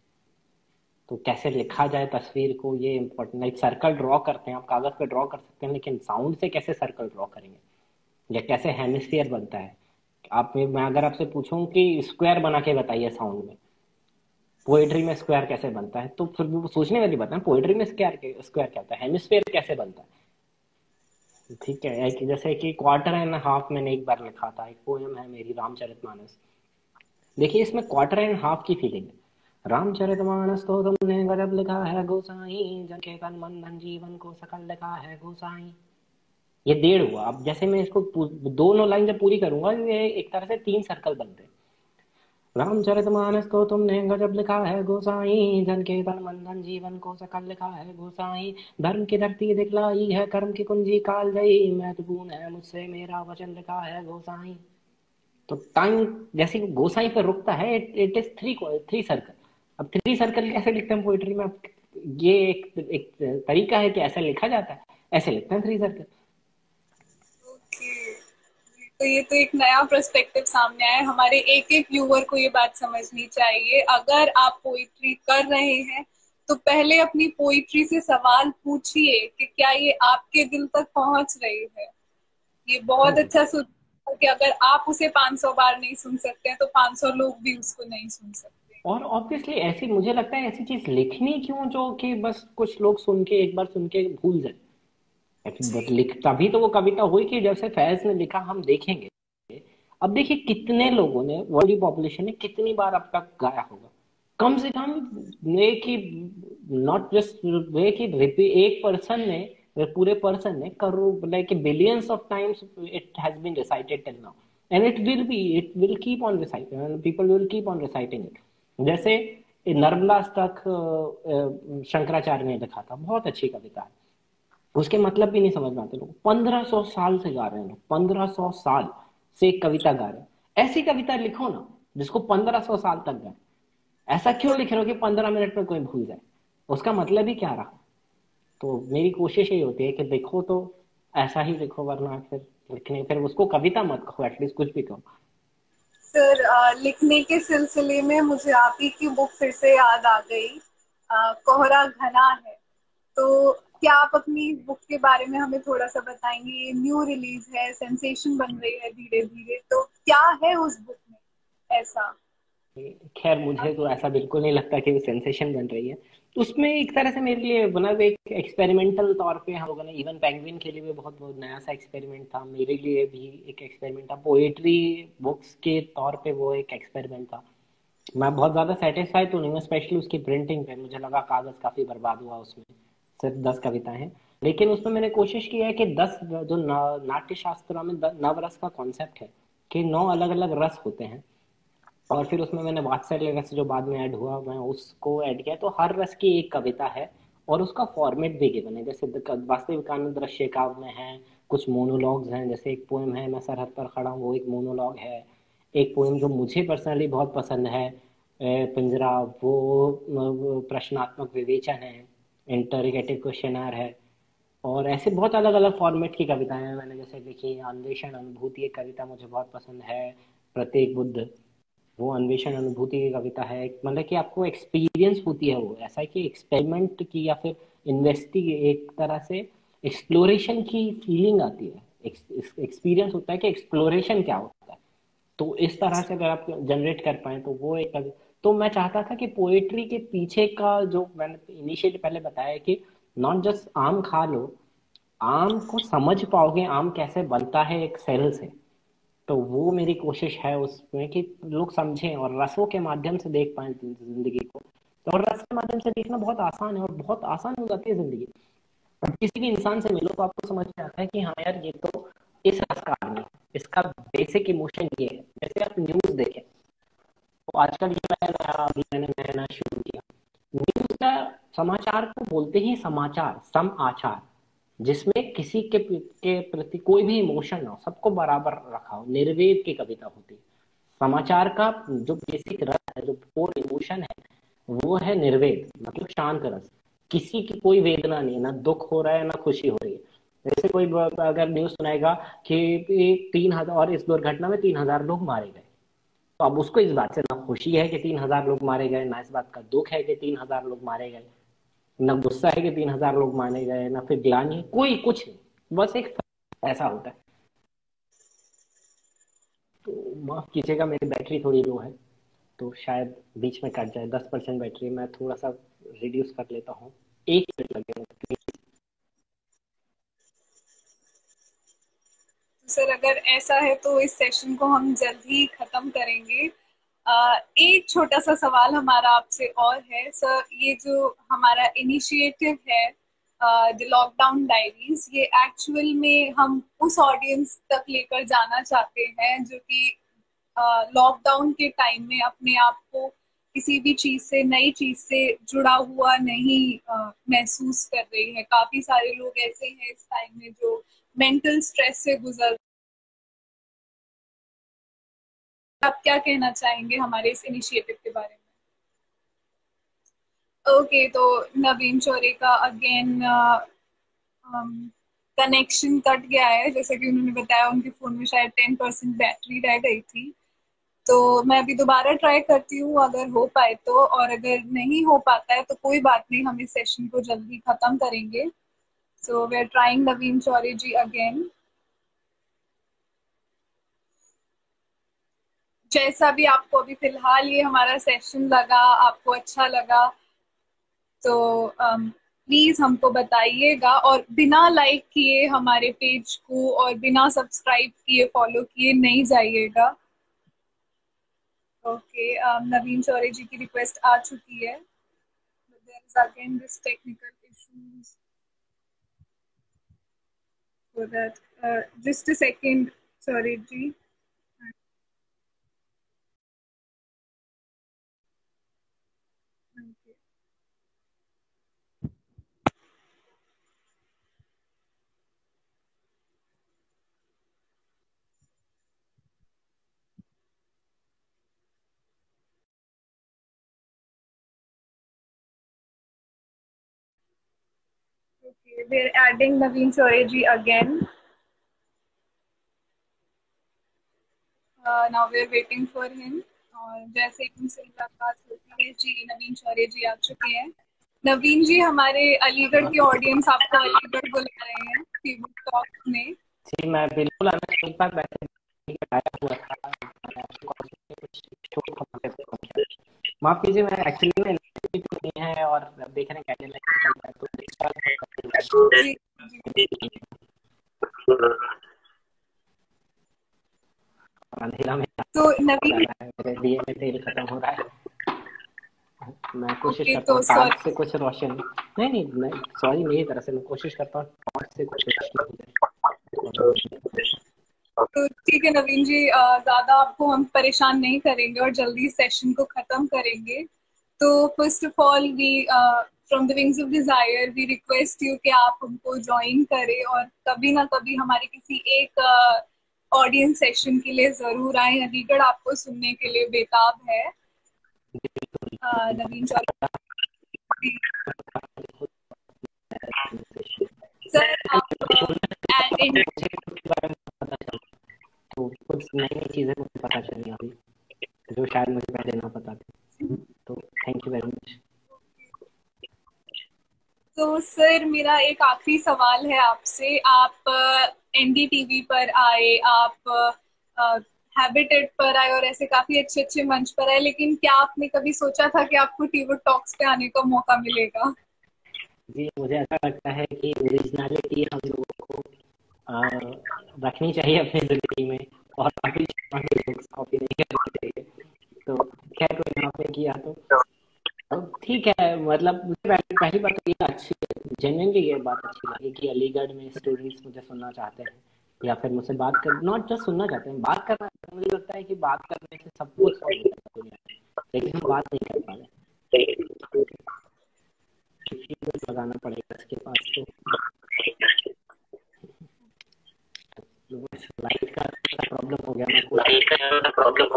तो कैसे लिखा जाए तस्वीर को, ये इम्पोर्टेंट। एक सर्कल ड्रॉ करते हैं, आप कागज पे ड्रॉ कर सकते हैं, लेकिन साउंड से कैसे सर्कल ड्रॉ करेंगे, या कैसे हेमिस्फीयर बनता है? आप मैं अगर आपसे पूछूं कि स्क्वायर बना के बताइए साउंड में, पोएट्री में स्क्वायर कैसे बनता है, तो फिर वो सोचने वाली बात है, पोएट्री में स्क्वायर स्क्वायर क्या होता है, हेमिस्फीयर कैसे बनता है? ठीक है, एक जैसे कि क्वार्टर एंड हाफ मैंने एक बार लिखा था, एक पोएम है मेरी, रामचरितमानस। देखिए, इसमें क्वार्टर एंड हाफ की फीलिंग है। रामचरितमानस तो तुमने गजब लिखा है गोसाई, जन के तन मन धन जीवन को सकल लिखा है गोसाई। ये डेढ़ हुआ। अब जैसे मैं इसको दोनों लाइन जब पूरी करूंगा, ये एक तरह से तीन सर्कल बनते हैं। रामचरितमानस को तुमने गजब लिखा है गोसाई, जन के तन मन धन जीवन को सकल लिखा है गोसाई। धर्म की धरती दिखलाई है, कर्म की कुंजी काल गई, महत्वपूर्ण है मुझसे मेरा वचन लिखा है गोसाई। तो टाइम जैसे कि गोसाई पर रुकता है, it is three three circle. अब थ्री सर्कल कैसे लिखते हैं पोइट्री में? ये एक तरीका है कि ऐसा लिखा जाता है, ऐसे लिखते हैं थ्री सर्कल। ओके, तो ये तो एक नया पर्सपेक्टिव सामने आया। हमारे एक एक व्यूअर को ये बात समझनी चाहिए, अगर आप पोइट्री कर रहे हैं तो पहले अपनी पोइट्री से सवाल पूछिए कि क्या ये आपके दिल तक पहुंच रही है। ये हाँ बहुत जी। अच्छा सुझाव कि अगर आप उसे 500 बार नहीं सुन सकते हैं तो 500 लोग भी उसको नहीं सुन सकते। और ऑब्वियसली ऐसी, मुझे लगता है ऐसी चीज लिखनी क्यों जो कि बस कुछ लोग सुन के एक बार सुन के भूल जाए। बट जी। लिख तभी तो वो कविता हुई कि जब से फैज ने लिखा, हम देखेंगे। अब देखिए कितने लोगों ने, वर्ल्ड पॉपुलेशन ने कितनी बार अब तक गाया होगा, कम से कम एक ही, नॉट जस्ट एक ही एक पर्सन ने, पूरे पर्सन ने crore, like billions of times it has been recited till now, and it will keep on reciting, people will keep on reciting it. जैसे नर्मदास तक शंकराचार्य ने लिखा था, बहुत अच्छी कविता है, उसके मतलब भी नहीं समझ में आते लोग। 1500 साल से गा रहे हैं लोग, 1500 साल से एक कविता गा रहे हैं। ऐसी कविता लिखो ना जिसको 1500 साल तक गाए। ऐसा क्यों लिख रहे हो कि 15 मिनट में कोई भूल जाए? उसका मतलब ही क्या रहा? तो मेरी कोशिश यही होती है कि लिखो तो ऐसा ही लिखो, वरना फिर लिखने, फिर उसको कविता मत कहो, एटलीस्ट कुछ भी कहो। सर, लिखने के सिलसिले में मुझे आप ही की बुक फिर से याद आ गई। कोहरा घना है। तो क्या आप अपनी बुक के बारे में हमें थोड़ा सा बताएंगे? ये न्यू रिलीज है, सेंसेशन बन रही है धीरे धीरे, तो क्या है उस बुक में ऐसा? खैर, मुझे तो ऐसा बिल्कुल नहीं लगता कि वो सेंसेशन बन रही है। तो उसमें एक तरह से मेरे लिए बना, एक एक्सपेरिमेंटल तौर पे हम लोगों ने, इवन पेंगुइन के लिए भी बहुत बहुत नया सा एक्सपेरिमेंट था, मेरे लिए भी एक एक्सपेरिमेंट था, पोएट्री बुक्स के तौर पे वो एक एक्सपेरिमेंट था। मैं बहुत ज्यादा सेटिस्फाइड तो नहीं हूँ, स्पेशली उसकी प्रिंटिंग पे। मुझे लगा कागज काफी बर्बाद हुआ उसमें, सिर्फ 10 कविताएं हैं। लेकिन उसमें मैंने कोशिश की है कि 10, जो नाट्य शास्त्रों में नवरस का कॉन्सेप्ट है कि 9 अलग अलग रस होते हैं, और फिर उसमें मैंने वात्सल्य रस जो बाद में ऐड हुआ, मैं उसको ऐड किया। तो हर रस की एक कविता है, और उसका फॉर्मेट भी गिवन है। जैसे वास्तविक आनंद दृश्य काव्य में है, कुछ मोनोलॉग्स हैं, जैसे एक पोएम है मैं सरहद पर खड़ा हूँ, वो एक मोनोलॉग है। एक पोएम जो मुझे पर्सनली बहुत पसंद है, पिंजरा, वो प्रश्नात्मक विवेचन है, इंटरोगेटिव क्वेश्चनर है। और ऐसे बहुत अलग अलग फॉर्मेट की कविताएं हैं मैंने जैसे लिखी। अन्वेषण अनुभूति एक कविता मुझे बहुत पसंद है। प्रत्येक बुद्ध, वो अन्वेषण अनुभूति की कविता है। मतलब कि आपको एक्सपीरियंस होती है, वो ऐसा है कि एक्सपेरिमेंट की या फिर इन्वेस्टिग एक तरह से एक्सप्लोरेशन की फीलिंग आती है। एक्सपीरियंस होता है कि एक्सप्लोरेशन क्या होता है। तो इस तरह से अगर आप जनरेट कर पाए तो वो एक। तो मैं चाहता था कि पोएट्री के पीछे का जो मैंने इनिशियली पहले बताया कि नॉट जस्ट आम खा लो, आम को समझ पाओगे आम कैसे बनता है एक सेल से। तो वो मेरी कोशिश है उसमें कि लोग समझें और रसों के माध्यम से देख पाए जिंदगी को। तो और रस के माध्यम से देखना बहुत आसान है और बहुत आसान हो जाती है जिंदगी। अब किसी भी इंसान से मिलो तो आपको समझ में आता है कि हाँ यार ये तो इस रस का आदमी है, इसका बेसिक इमोशन ये है। जैसे आप न्यूज देखें तो आजकल ये मैंने नया शुरू किया न्यूज का। समाचार को बोलते ही समाचार सम आचार, जिसमें किसी के प्रति कोई भी इमोशन ना हो, सबको बराबर रखा हो, निर्वेद की कविता होती है। समाचार का जो बेसिक रस है, जो कोर इमोशन है, वो है निर्वेद, मतलब शांत रस। किसी की कोई वेदना नहीं है, ना दुख हो रहा है ना खुशी हो रही है। जैसे कोई अगर न्यूज सुनाएगा कि 3,000 और इस दुर्घटना में 3,000 लोग मारे गए, तो अब उसको इस बात से ना खुशी है कि 3,000 लोग मारे गए, ना इस बात का दुख है कि 3,000 लोग मारे गए, ना गुस्सा है कि 3,000 लोग मारे गए, ना फिर ग्लानि है, कोई कुछ नहीं। बस एक ऐसा होता है। तो माफ कीजिएगा मेरी बैटरी थोड़ी लो है, तो शायद बीच में कट जाए। 10% बैटरी, मैं थोड़ा सा रिड्यूस कर लेता हूँ। 1 मिनट लगेगा। सर अगर ऐसा है तो इस सेशन को हम जल्द ही खत्म करेंगे। एक छोटा सा सवाल हमारा आपसे और है सर, ये जो हमारा इनिशिएटिव है द लॉकडाउन डायरीज, ये एक्चुअल में हम उस ऑडियंस तक लेकर जाना चाहते हैं जो कि लॉकडाउन के टाइम में अपने आप को किसी भी चीज से, नई चीज से जुड़ा हुआ नहीं महसूस कर रही है। काफी सारे लोग ऐसे हैं इस टाइम में जो मेंटल स्ट्रेस से गुजर। आप क्या कहना चाहेंगे हमारे इस इनिशिएटिव के बारे में? ओके, तो नवीन चौरे का अगेन कनेक्शन कट गया है। जैसे कि उन्होंने बताया उनके फोन में शायद 10% बैटरी रह गई थी। तो मैं अभी दोबारा ट्राई करती हूँ अगर हो पाए तो, और अगर नहीं हो पाता है तो कोई बात नहीं, हम इस सेशन को जल्दी खत्म करेंगे। So we are trying Naveen Chaure ji again. जैसा भी आपको अभी फिलहाल ये हमारा सेशन लगा, आपको अच्छा लगा, तो प्लीज हमको बताइएगा। और बिना लाइक किए हमारे पेज को और बिना सब्सक्राइब किए फॉलो किए नहीं जाइएगा। ओके, नवीन चौरे जी की रिक्वेस्ट आ चुकी है। There is again this technical issues for that, just a second Chaure ji. Okay, we are adding Naveen Chore ji again. Now we are waiting for him. और जैसे ही उनसे मुलाकात होती है जी, नवीन चौरे जी आ चुके हैं। नवीन जी, हमारे अलीगढ़ की ऑडियंस आपको अलीगढ़ बुला रहे हैं फीबुक टॉक में। जी मैं बिल्कुल आना, एक बार वैसे आया हुआ था, मैंने आपसे कॉल करके कुछ शोर खपाते से कॉल किया। माफ कीजिए, मैं एक्चुअली में नहीं है और देख रहे हैं कैसे लाइक चल रहा है, तो जी जी। अंधेरा में तो नवीन, मेरे दिए में तेल खत्म हो रहा है। मैं कोशिश ओके करता तो हूँ टॉर्च से सॉरी। कुछ रोशनी। नहीं नहीं, मैं सॉरी, मेरी तरफ से मैं कोशिश करता हूँ टॉर्च से कुछ रोशनी हो जाए। तो ठीक है नवीन जी, ज्यादा आपको हम परेशान नहीं करेंगे और जल्दी सेशन को खत्म करेंगे। तो first of all we from the wings of desire we request you कि आप हमको ज्वाइन करें और कभी ना कभी हमारे किसी एक ऑडियंस सेशन के लिए जरूर आए। अलीगढ़ आपको सुनने के लिए बेताब है। नवीन चौधरी। सर आप मुझे खुद के बारे में पता चला, तो कुछ नई नई चीजें मुझे पता चली अभी जो शायद मुझे पहले ना पता थी, तो थैंक यू वेरी मच। तो सर मेरा एक आखिरी सवाल है आपसे। आप एनडीटीवी पर आए, आप हैबिटेट पर आए और ऐसे काफी अच्छे अच्छे मंच पर आए, लेकिन क्या आपने कभी सोचा था कि आपको टीवी टॉक्स पे आने का मौका मिलेगा? जी, मुझे ऐसा लगता है कि ओरिजिनलिटी हम लोगों को रखनी चाहिए अपनी जिंदगी में, और काफी कॉपी नहीं करनी चाहिए। तो खैर कोई ना, आपने किया तो ठीक है। मतलब मुझे पहली बात तो ये अच्छी जेन्युइनली ये बात अच्छी लगी कि अलीगढ़ में स्टूडेंट्स मुझे सुनना चाहते हैं, या फिर मुझसे बात कर, नॉट जस्ट सुनना चाहते हैं, बात करना। मुझे लगता है कि बात करने से सब कुछ सॉल्व हो जाता है दुनिया में, लेकिन हम बात नहीं कर पा रहे। लगाना पड़ेगा इसके पास। तो लाइट का प्रॉब्लम हो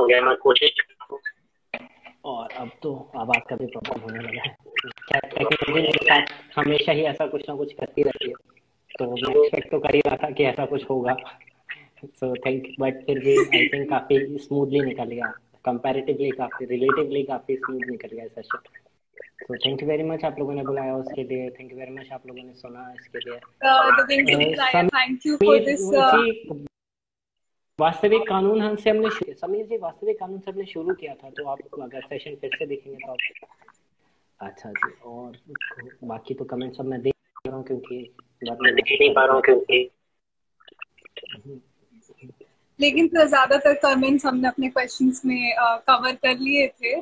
गया, मैं कोशिश और अब तो आवाज का भी प्रॉब्लम होने लगा है। क्या टेक्नोलॉजी मेरे साथ हमेशा ही ऐसा कुछ ना कुछ करती रहती है, तो मैं एक्सपेक्ट तो कर ही रहा था कि ऐसा कुछ होगा। सो थैंक, बट फिर भी आई थिंक काफी स्मूथली निकल गया, कंपैरेटिवली काफी, रिलेटिवली काफी स्मूथ निकल गया सेशन। तो थैंक यू वेरी मच आप लोगों ने बुलाया उसके लिए, थैंक यू वेरी मच आप लोगों ने सुना इसके लिए। Thank you for this. वास्तविक कानून हमसे हमने समीर जी वास्तविक कानून से हमने शुरू किया था, तो आप अगर सेशन फिर से देखेंगे तो आप, अच्छा जी। और बाकी तो कमेंट सब मैं देख रहा हूँ क्योंकि नहीं पा रहा हूँ क्योंकि लेकिन तो ज्यादातर कमेंट्स हमने अपने क्वेश्चंस में कवर कर लिए थे।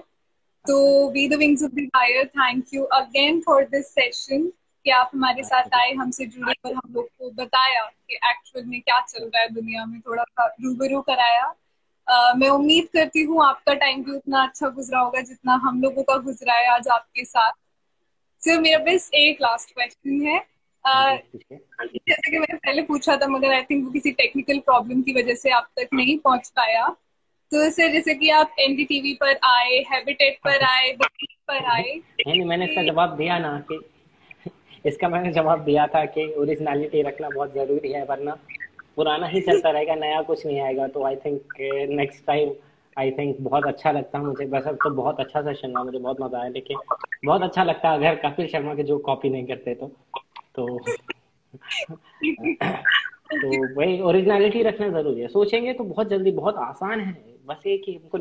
तो we the wings of the fire, thank you again for this session कि आप हमारे साथ आए, हमसे जुड़े और हम लोग को बताया कि एक्चुअल में क्या चल रहा है दुनिया में, थोड़ा सा रूबरू कराया। मैं उम्मीद करती हूँ आपका टाइम भी उतना अच्छा गुजरा होगा जितना हम लोगों का गुजरा है आज आपके साथ। सिर्फ मेरा बस एक लास्ट क्वेश्चन है। जैसे कि मैंने पहले पूछा था, मगर आई थिंक वो किसी टेक्निकल प्रॉब्लम की वजह से आप तक नहीं पहुंच पाया। तो सर जैसे कि आप एनडीटीवी पर आए, हैबिटेट पर आए, पर आए, नहीं, मैंने इसका जवाब दिया ना कि इसका मैंने जवाब दिया था कि ओरिजिनलिटी रखना बहुत जरूरी है, वरना पुराना ही चलता रहेगा, नया कुछ नहीं आएगा। तो I think next time I think बहुत अच्छा लगता है मुझे। वैसे तो बहुत अच्छा सेशन हुआ, मुझे बहुत मजा आया, लेकिन बहुत अच्छा लगता है अगर कपिल शर्मा के जो कॉपी नहीं करते तो तो वही ओरिजिनलिटी रखना जरूरी है। सोचेंगे तो बहुत जल्दी, बहुत आसान है, बस ये कि हमको